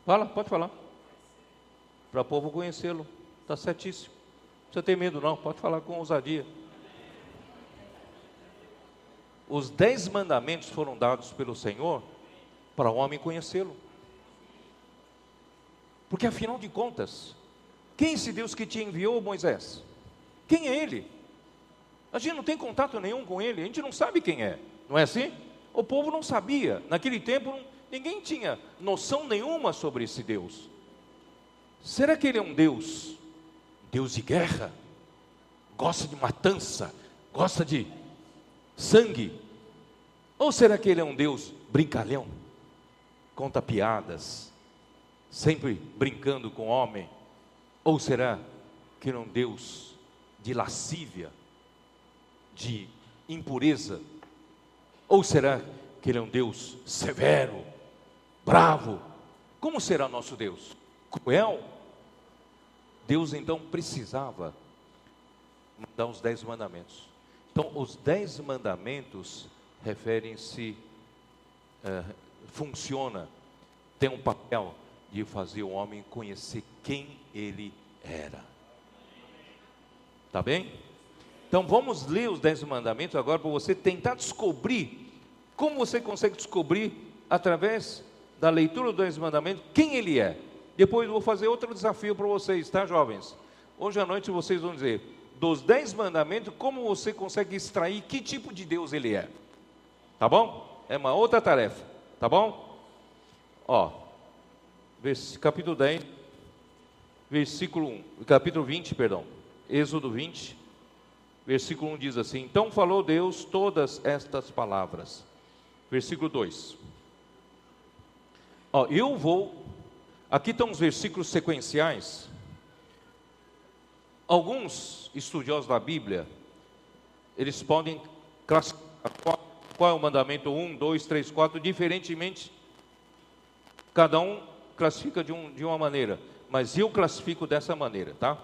Fala, pode falar. Para o povo conhecê-lo. Está certíssimo. Não precisa ter medo não, pode falar com ousadia. Os 10 mandamentos foram dados pelo Senhor para o homem conhecê-lo. Porque afinal de contas, quem é esse Deus que te enviou, Moisés? Quem é Ele? A gente não tem contato nenhum com Ele, a gente não sabe quem é, não é assim? O povo não sabia, naquele tempo ninguém tinha noção nenhuma sobre esse Deus. Será que Ele é um Deus de guerra? Gosta de matança? Gosta de sangue? Ou será que Ele é um Deus brincalhão? Conta piadas, sempre brincando com o homem? Ou será que Ele é um Deus de lascívia, de impureza? Ou será que Ele é um Deus severo, bravo? Como será nosso Deus? Cruel? Deus então precisava mandar os 10 mandamentos. Então os 10 mandamentos referem-se, tem um papel de fazer o homem conhecer quem ele era. Tá bem? Então vamos ler os 10 mandamentos agora para você tentar descobrir, como você consegue descobrir através da leitura dos 10 mandamentos, quem ele é. Depois eu vou fazer outro desafio para vocês, tá, jovens? Hoje à noite vocês vão dizer, dos 10 mandamentos, como você consegue extrair que tipo de Deus ele é. Tá bom? É uma outra tarefa, tá bom? Ó, capítulo 10, versículo 1, capítulo 20, perdão, Êxodo 20, versículo 1 diz assim: então falou Deus todas estas palavras. Versículo 2. Ó, aqui estão os versículos sequenciais. Alguns estudiosos da Bíblia, eles podem classificar qual é o mandamento 1, 2, 3, 4, diferentemente. Cada um classifica de uma maneira, mas eu classifico dessa maneira, tá?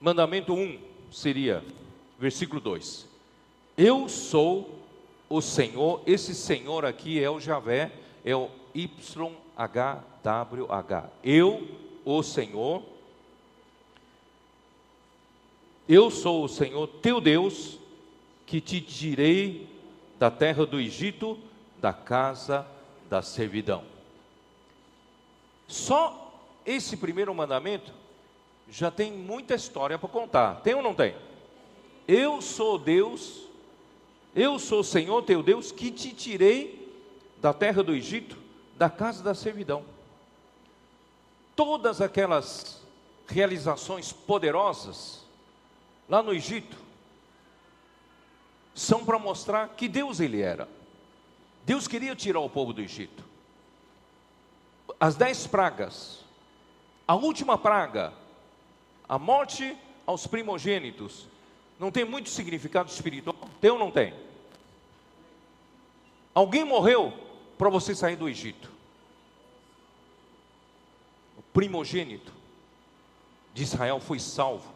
Mandamento 1 seria, versículo 2: eu sou o Senhor. Esse Senhor aqui é o Javé, é o YHWH. Eu, o Senhor, eu sou o Senhor teu Deus, que te tirei da terra do Egito, da casa da servidão. Só esse primeiro mandamento já tem muita história para contar. Tem ou não tem? Eu sou Deus, eu sou o Senhor teu Deus, que te tirei da terra do Egito, da casa da servidão. Todas aquelas realizações poderosas lá no Egito são para mostrar que Deus ele era. Deus queria tirar o povo do Egito. As 10 pragas, a última praga, a morte aos primogênitos, não tem muito significado espiritual? Tem ou não tem? Alguém morreu para você sair do Egito. O primogênito de Israel foi salvo.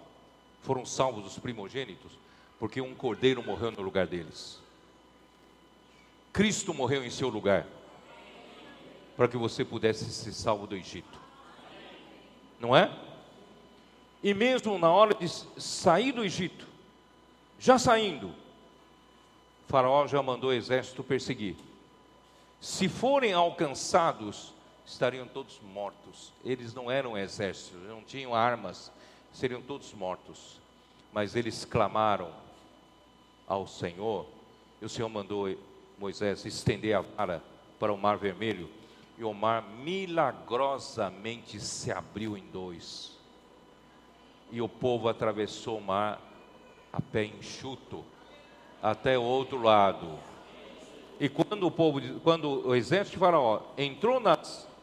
Foram salvos os primogênitos, porque um cordeiro morreu no lugar deles. Cristo morreu em seu lugar, para que você pudesse ser salvo do Egito. Não é? E mesmo na hora de sair do Egito, já saindo, Faraó já mandou o exército perseguir. Se forem alcançados, estariam todos mortos. Eles não eram exército, não tinham armas, seriam todos mortos. Mas eles clamaram ao Senhor, e o Senhor mandou Moisés estender a vara para o Mar Vermelho, e o mar milagrosamente se abriu em dois. E o povo atravessou o mar a pé enxuto até o outro lado. E quando o exército de Faraó entrou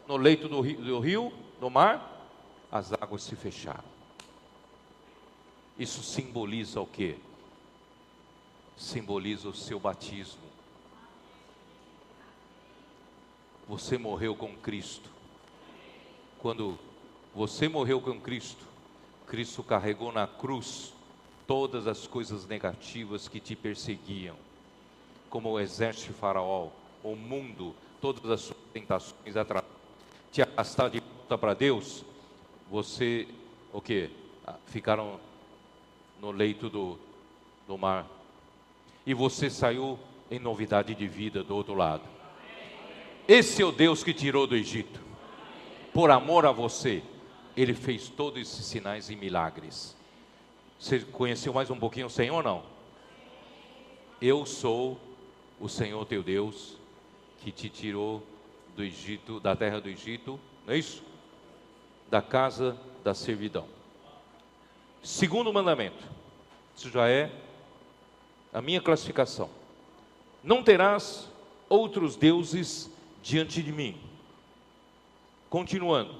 no leito do rio, do mar, as águas se fecharam. Isso simboliza o quê? Simboliza o seu batismo. Você morreu com Cristo. Quando você morreu com Cristo, Cristo carregou na cruz todas as coisas negativas que te perseguiam, como o exército de Faraó, o mundo, todas as suas tentações, te arrastar de volta para Deus. Você, o quê? Ficaram no leito do mar, e você saiu em novidade de vida do outro lado. Esse é o Deus que tirou do Egito. Por amor a você, Ele fez todos esses sinais e milagres. Você conheceu mais um pouquinho o Senhor, não? Eu sou o Senhor teu Deus, que te tirou do Egito, da terra do Egito, não é isso? Da casa da servidão. Segundo mandamento, isso já é a minha classificação. Não terás outros deuses diante de mim. Continuando,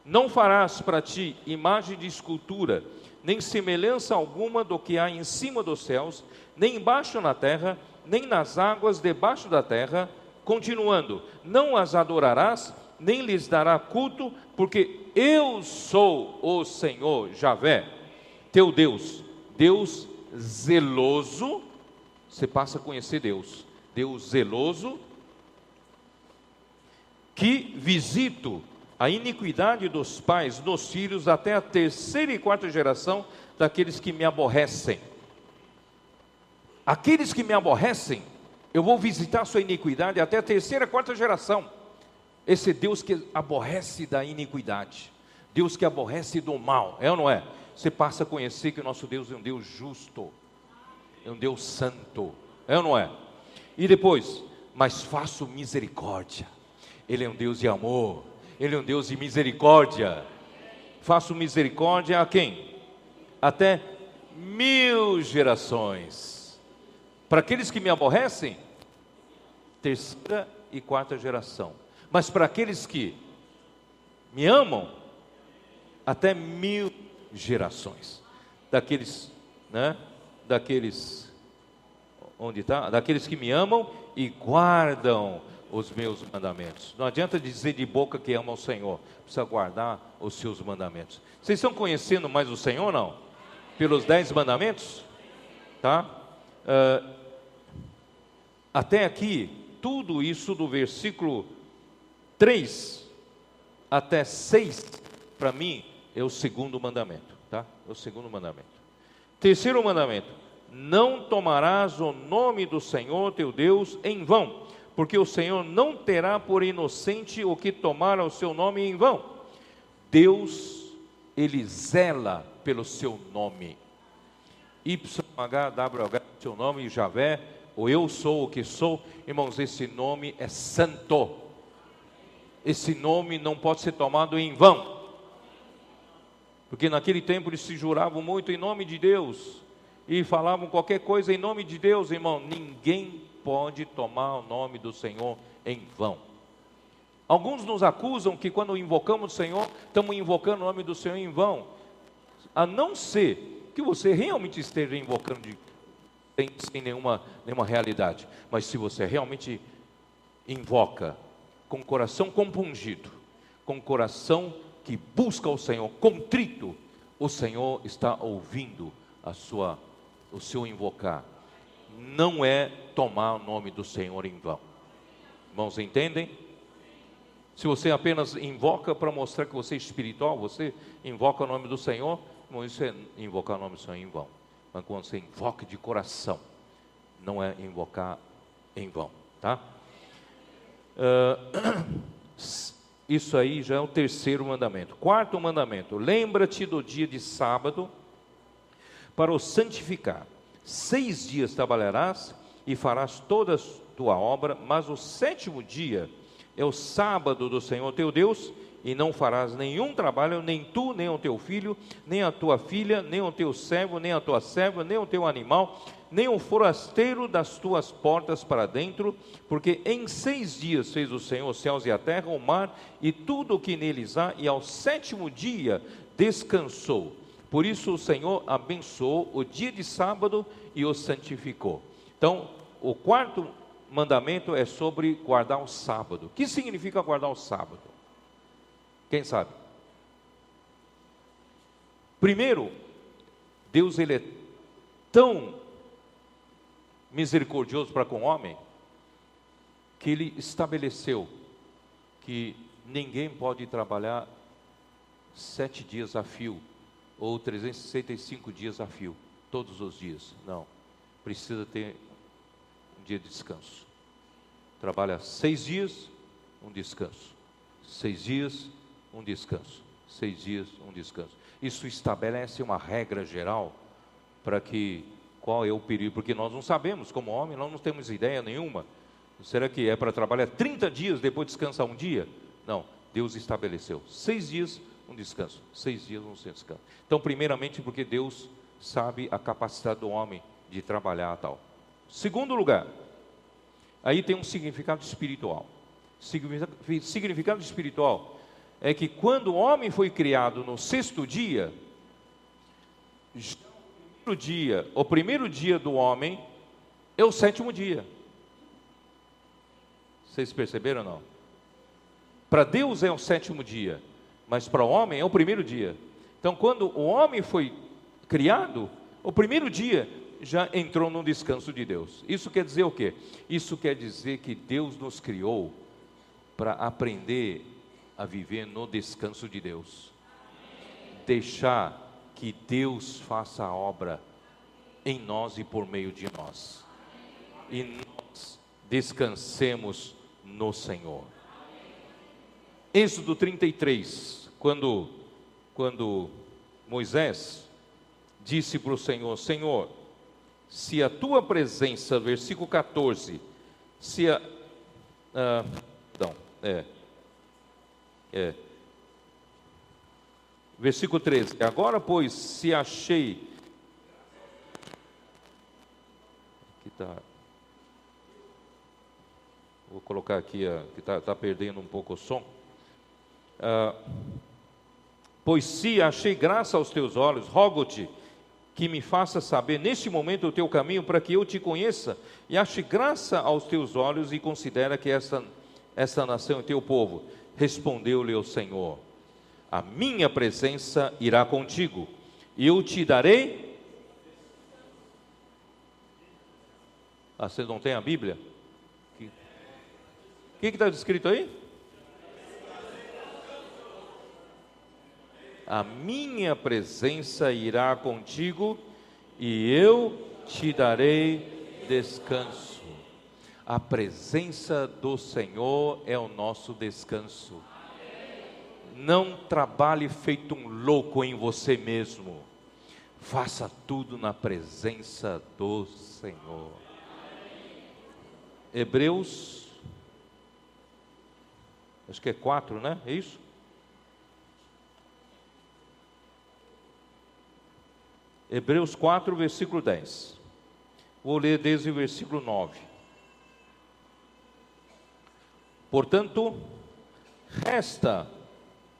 não farás para ti imagem de escultura, nem semelhança alguma do que há em cima dos céus, nem embaixo na terra, nem nas águas debaixo da terra. Continuando, não as adorarás, nem lhes dará culto, porque eu sou o Senhor Javé, teu Deus, Deus zeloso. Você passa a conhecer Deus, Deus zeloso, que visito a iniquidade dos pais nos filhos até a terceira e quarta geração daqueles que me aborrecem. Aqueles que me aborrecem, eu vou visitar a sua iniquidade até a terceira e quarta geração. Esse Deus que aborrece da iniquidade, Deus que aborrece do mal, é ou não é? Você passa a conhecer que o nosso Deus é um Deus justo, é um Deus santo, é ou não é? E depois, mas faço misericórdia. Ele é um Deus de amor, Ele é um Deus de misericórdia. Faço misericórdia a quem? Até 1000 gerações. Para aqueles que me aborrecem, terceira e quarta geração. Mas para aqueles que me amam, até 1000 gerações. Daqueles, né? Daqueles, onde está? Daqueles que me amam e guardam os meus mandamentos. Não adianta dizer de boca que ama o Senhor, precisa guardar os seus mandamentos. Vocês estão conhecendo mais o Senhor ou não? Pelos 10 mandamentos? Tá? Até aqui, tudo isso do versículo 3 até 6, para mim, é o segundo mandamento, tá? É o segundo mandamento. Terceiro mandamento: não tomarás o nome do Senhor teu Deus em vão, porque o Senhor não terá por inocente o que tomar o seu nome em vão. Deus, Ele zela pelo seu nome. YHWH, seu nome, Javé, ou eu sou o que sou. Irmãos, esse nome é santo. Esse nome não pode ser tomado em vão. Porque naquele tempo eles se juravam muito em nome de Deus, e falavam qualquer coisa em nome de Deus, irmão. Ninguém pode tomar o nome do Senhor em vão. Alguns nos acusam que quando invocamos o Senhor, estamos invocando o nome do Senhor em vão. A não ser que você realmente esteja invocando sem nenhuma realidade. Mas se você realmente invoca com o coração compungido, com o coração que busca o Senhor, contrito, o Senhor está ouvindo o seu invocar. Não é tomar o nome do Senhor em vão. Irmãos, entendem? Se você apenas invoca para mostrar que você é espiritual, você invoca o nome do Senhor, Bom, isso é invocar o nome do Senhor em vão. Mas quando você invoca de coração, não é invocar em vão, tá? Isso aí já é o terceiro mandamento. Quarto mandamento: lembra-te do dia de sábado para o santificar. 6 dias trabalharás e farás toda a tua obra, mas o sétimo dia é o sábado do Senhor teu Deus, e não farás nenhum trabalho, nem tu, nem o teu filho, nem a tua filha, nem o teu servo, nem a tua serva, nem o teu animal, nem o forasteiro das tuas portas para dentro, porque em 6 dias fez o Senhor os céus e a terra, o mar e tudo o que neles há, e ao sétimo dia descansou. Por isso o Senhor abençoou o dia de sábado e o santificou. Então, o quarto mandamento é sobre guardar o sábado. O que significa guardar o sábado? Quem sabe? Primeiro, Deus ele é tão misericordioso para com o homem, que ele estabeleceu que ninguém pode trabalhar 7 dias a fio, ou 365 dias a fio, todos os dias. Não, precisa ter um dia de descanso. Trabalha 6 dias, um descanso. 6 dias, um descanso. 6 dias, um descanso. Isso estabelece uma regra geral para que, qual é o período, porque nós não sabemos, como homem, nós não temos ideia nenhuma. Será que é para trabalhar 30 dias, depois descansar um dia? Não, Deus estabeleceu 6 dias, um descanso. 6 dias, um descanso. Então, primeiramente, porque Deus sabe a capacidade do homem de trabalhar tal. Segundo lugar, aí tem um significado espiritual. Significado espiritual é que quando o homem foi criado no 6º dia, o primeiro dia do homem é o 7º dia. Vocês perceberam ou não? Para Deus é o 7º dia, mas para o homem é o primeiro dia. Então, quando o homem foi criado, o primeiro dia já entrou no descanso de Deus. Isso quer dizer o quê? Isso quer dizer que Deus nos criou para aprender a viver no descanso de Deus. Deixar que Deus faça a obra em nós e por meio de nós. E nós descansemos no Senhor. Êxodo 33, quando Moisés disse para o Senhor: Senhor, se a tua presença, versículo 14, versículo 13, agora pois, se achei, aqui está, vou colocar aqui, que está perdendo um pouco o som, pois se achei graça aos teus olhos, rogo-te que me faça saber neste momento o teu caminho, para que eu te conheça, e ache graça aos teus olhos, e considera que esta nação é teu povo. Respondeu-lhe o Senhor: a minha presença irá contigo, e eu te darei. Vocês não têm a Bíblia? O que está escrito aí? A minha presença irá contigo, e eu te darei descanso. A presença do Senhor é o nosso descanso. Não trabalhe feito um louco em você mesmo. Faça tudo na presença do Senhor. Hebreus, acho que é 4, né? É isso? Hebreus 4, versículo 10. Vou ler desde o versículo 9. Portanto, resta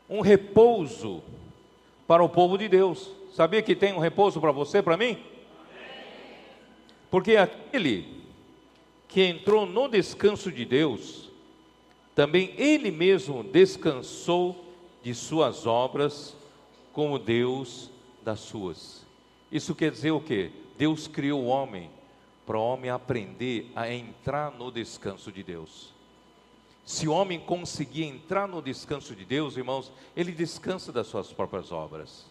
um repouso para o povo de Deus. Sabia que tem um repouso para você, para mim? Porque aquele que entrou no descanso de Deus, também ele mesmo descansou de suas obras, como Deus das suas. Isso quer dizer o quê? Deus criou o homem para o homem aprender a entrar no descanso de Deus. Se o homem conseguir entrar no descanso de Deus, irmãos, ele descansa das suas próprias obras.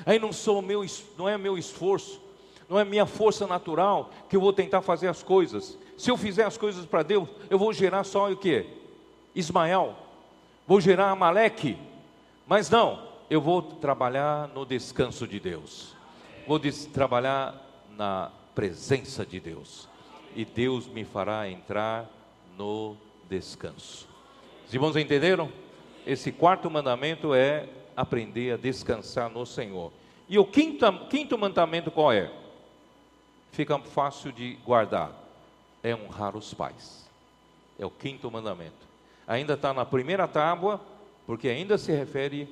Aí não é meu esforço, não é minha força natural que eu vou tentar fazer as coisas. Se eu fizer as coisas para Deus, eu vou gerar só o quê? Ismael, vou gerar Amaleque. Mas não, eu vou trabalhar no descanso de Deus, vou trabalhar na presença de Deus, e Deus me fará entrar no descanso. Os irmãos entenderam? Esse quarto mandamento é aprender a descansar no Senhor. E o quinto mandamento qual é? Fica fácil de guardar, é honrar os pais. É o quinto mandamento. Ainda está na primeira tábua, porque ainda se refere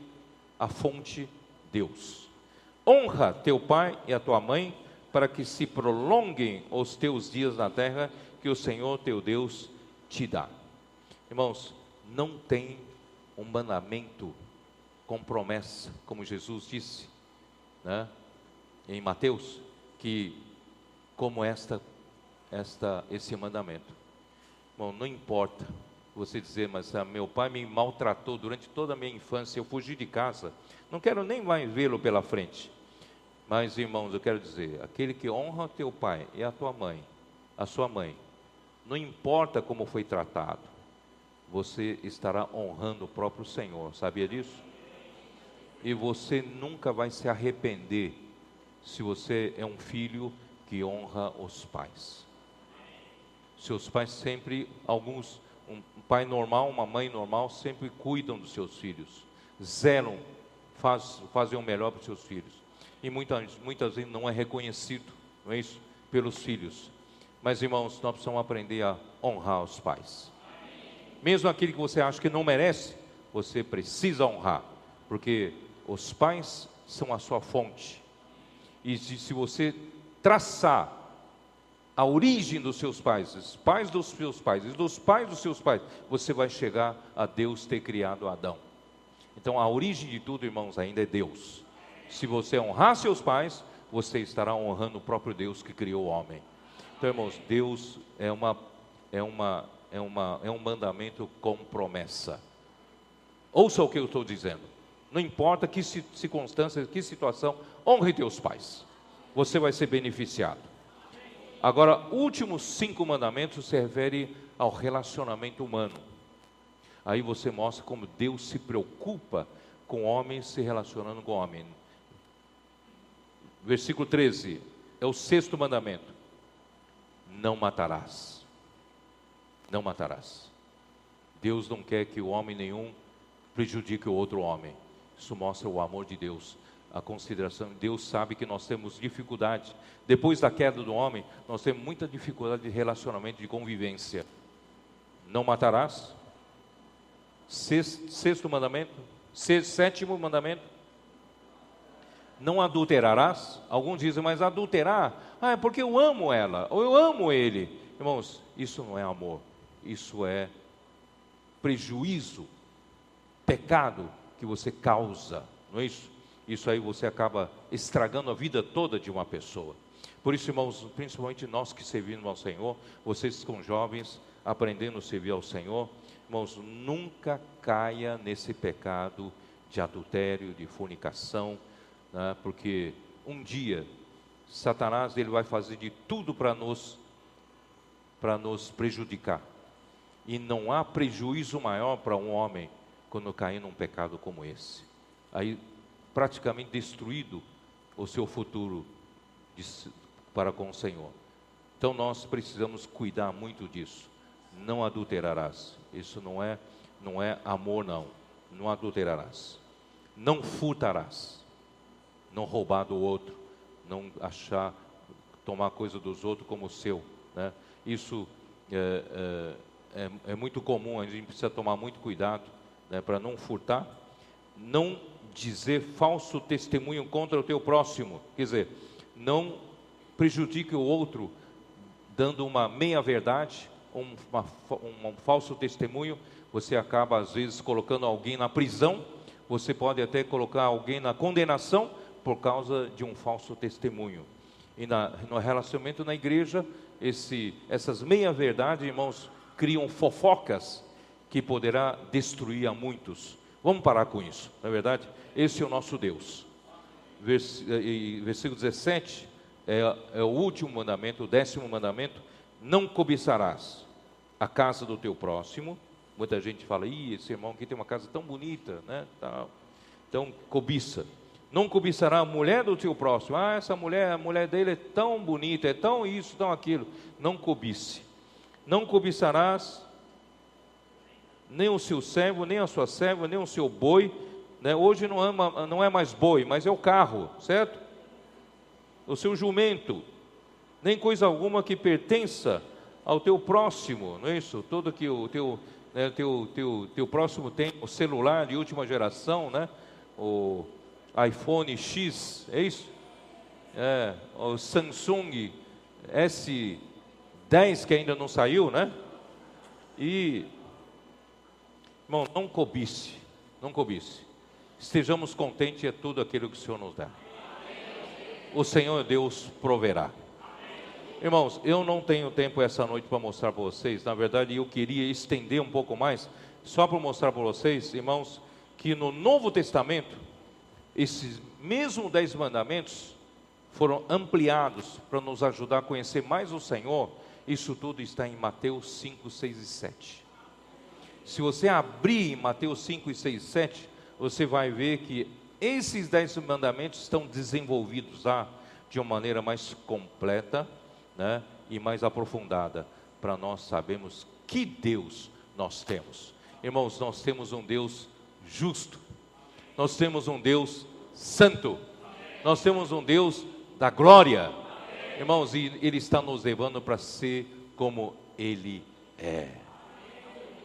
à fonte Deus. Honra teu pai e a tua mãe, para que se prolonguem os teus dias na terra, que o Senhor teu Deus te dá. Irmãos, não tem um mandamento com promessa, como Jesus disse, né, em Mateus, que como esse mandamento. Bom, não importa você dizer, mas meu pai me maltratou durante toda a minha infância, eu fugi de casa, não quero nem mais vê-lo pela frente. Mas, irmãos, eu quero dizer, aquele que honra teu pai e a tua mãe, a sua mãe, não importa como foi tratado, você estará honrando o próprio Senhor, sabia disso? E você nunca vai se arrepender se você é um filho que honra os pais. Seus pais sempre, um pai normal, uma mãe normal, sempre cuidam dos seus filhos, zelam, fazem o melhor para os seus filhos. E muitas vezes não é reconhecido, não é isso? Pelos filhos. Mas, irmãos, nós precisamos aprender a honrar os pais. Mesmo aquele que você acha que não merece, você precisa honrar, porque os pais são a sua fonte. E se você traçar a origem dos seus pais, os pais dos seus pais, e dos pais dos seus pais, você vai chegar a Deus ter criado Adão. Então a origem de tudo, irmãos, ainda é Deus. Se você honrar seus pais, você estará honrando o próprio Deus que criou o homem. Então, irmãos, Deus é um mandamento com promessa. Ouça o que eu estou dizendo. Não importa que circunstância, que situação, honre teus pais. Você vai ser beneficiado. Agora, últimos 5 mandamentos se refere ao relacionamento humano. Aí você mostra como Deus se preocupa com homens se relacionando com homem. Versículo 13, é o 6º mandamento. Não matarás. Não matarás. Deus não quer que o homem nenhum prejudique o outro homem. Isso mostra o amor de Deus, a consideração. Deus sabe que nós temos dificuldade. Depois da queda do homem, nós temos muita dificuldade de relacionamento, de convivência. Não matarás. 6º mandamento. 7º mandamento. Não adulterarás. Alguns dizem, mas adulterar, é porque eu amo ela, ou eu amo ele. Irmãos, isso não é amor, isso é prejuízo, pecado que você causa, não é isso? Isso aí você acaba estragando a vida toda de uma pessoa. Por isso, irmãos, principalmente nós que servimos ao Senhor, vocês com jovens, aprendendo a servir ao Senhor, irmãos, nunca caia nesse pecado de adultério, de fornicação, né? Porque um dia Satanás ele vai fazer de tudo para nos prejudicar. E não há prejuízo maior para um homem quando cair num pecado como esse. Aí praticamente destruído o seu futuro para com o Senhor. Então nós precisamos cuidar muito disso. Não adulterarás. Isso não é amor, não. Não adulterarás. Não furtarás. Não roubar do outro. Não tomar coisa dos outros como seu, né? Isso é muito comum, a gente precisa tomar muito cuidado, né, para não furtar. Não dizer falso testemunho contra o teu próximo, quer dizer, não prejudique o outro dando uma meia-verdade, um falso testemunho. Você acaba às vezes colocando alguém na prisão, você pode até colocar alguém na condenação por causa de um falso testemunho. E no relacionamento na igreja, essas meia-verdades, irmãos, criam fofocas que poderá destruir a muitos. Vamos parar com isso, não é verdade? Esse é o nosso Deus. versículo 17, é o último mandamento, o 10º mandamento: não cobiçarás a casa do teu próximo. Muita gente fala: esse irmão aqui tem uma casa tão bonita, né? Então, cobiça. Não cobiçará a mulher do teu próximo. Essa mulher, a mulher dele é tão bonita, é tão isso, tão aquilo. Não cobice. Não cobiçarás nem o seu servo, nem a sua serva, nem o seu boi, né? Hoje não é mais boi, mas é o carro, certo? O seu jumento, nem coisa alguma que pertença ao teu próximo, não é isso? Tudo que o teu próximo tem, o celular de última geração, né? O iPhone X, é isso? O Samsung S10 que ainda não saiu, né? E, irmão, não cobice, não cobice. Estejamos contentes, é tudo aquilo que o Senhor nos dá. O Senhor Deus proverá. Irmãos, eu não tenho tempo essa noite para mostrar para vocês. Na verdade, eu queria estender um pouco mais, só para mostrar para vocês, irmãos, que no Novo Testamento, esses mesmos 10 mandamentos foram ampliados para nos ajudar a conhecer mais o Senhor. Isso tudo está em Mateus 5, 6 e 7. Se você abrir em Mateus 5, 6 e 7, você vai ver que esses 10 mandamentos estão desenvolvidos lá de uma maneira mais completa, né, e mais aprofundada, para nós sabermos que Deus nós temos. Irmãos, nós temos um Deus justo, nós temos um Deus santo, nós temos um Deus da glória, irmãos, e Ele está nos levando para ser como Ele é.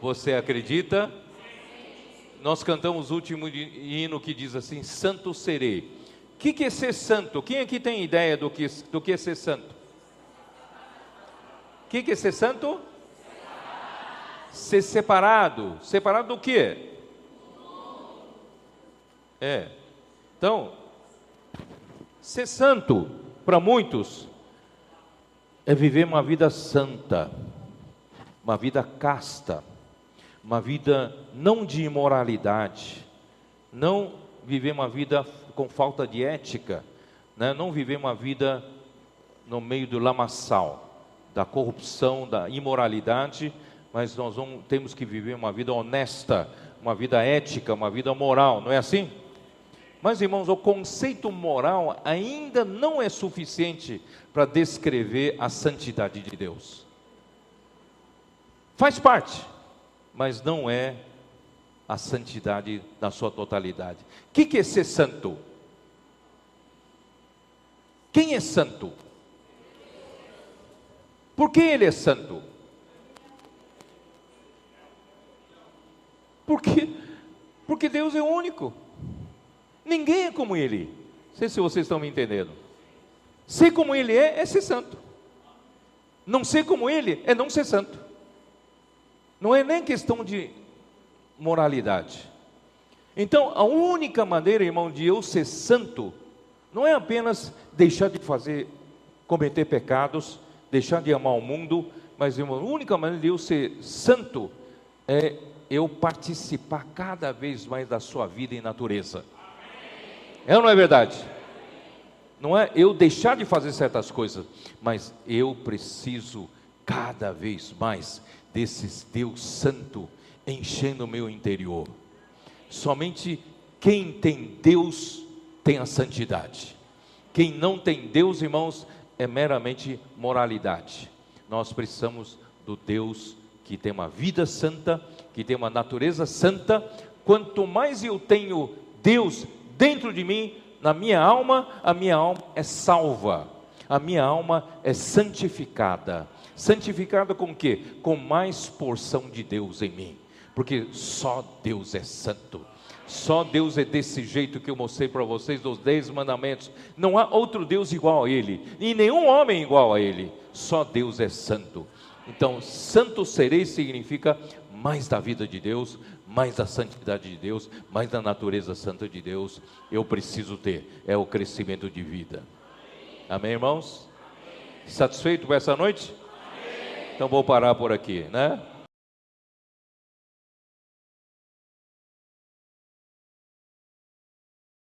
Você acredita? Nós cantamos o último hino que diz assim: santo serei. O que é ser santo? Quem aqui tem ideia do que é ser santo? O que é ser santo? Ser separado. Separado do quê? Então, ser santo, para muitos, é viver uma vida santa, uma vida casta, uma vida não de imoralidade, não viver uma vida com falta de ética, né? Não viver uma vida no meio do lamaçal, da corrupção, da imoralidade, mas nós temos que viver uma vida honesta, uma vida ética, uma vida moral, não é assim? Mas, irmãos, o conceito moral ainda não é suficiente para descrever a santidade de Deus. Faz parte, mas não é a santidade na sua totalidade. O que é ser santo? Quem é santo? Por que ele é santo? Porque Deus é único. Ninguém é como Ele. Não sei se vocês estão me entendendo. Ser como Ele é ser santo. Não ser como Ele é não ser santo. Não é nem questão de moralidade. Então, a única maneira, irmão, de eu ser santo, não é apenas deixar de cometer pecados, deixar de amar o mundo, mas, irmão, a única maneira de eu ser santo é eu participar cada vez mais da sua vida e natureza. É ou não é verdade? Não é eu deixar de fazer certas coisas, mas eu preciso cada vez mais desse Deus santo enchendo o meu interior. Somente quem tem Deus tem a santidade. Quem não tem Deus, irmãos, é meramente moralidade. Nós precisamos do Deus que tem uma vida santa, que tem uma natureza santa. Quanto mais eu tenho Deus dentro de mim, na minha alma, a minha alma é salva, a minha alma é santificada. Santificada com o quê? Com mais porção de Deus em mim, porque só Deus é santo. Só Deus é desse jeito que eu mostrei para vocês dos 10 mandamentos. Não há outro Deus igual a Ele, e nenhum homem igual a Ele. Só Deus é santo. Então, santo serei significa mais da vida de Deus, mais da santidade de Deus, mais da natureza santa de Deus. Eu preciso ter, é o crescimento de vida. Amém, irmãos? Satisfeito com essa noite? Então vou parar por aqui, né?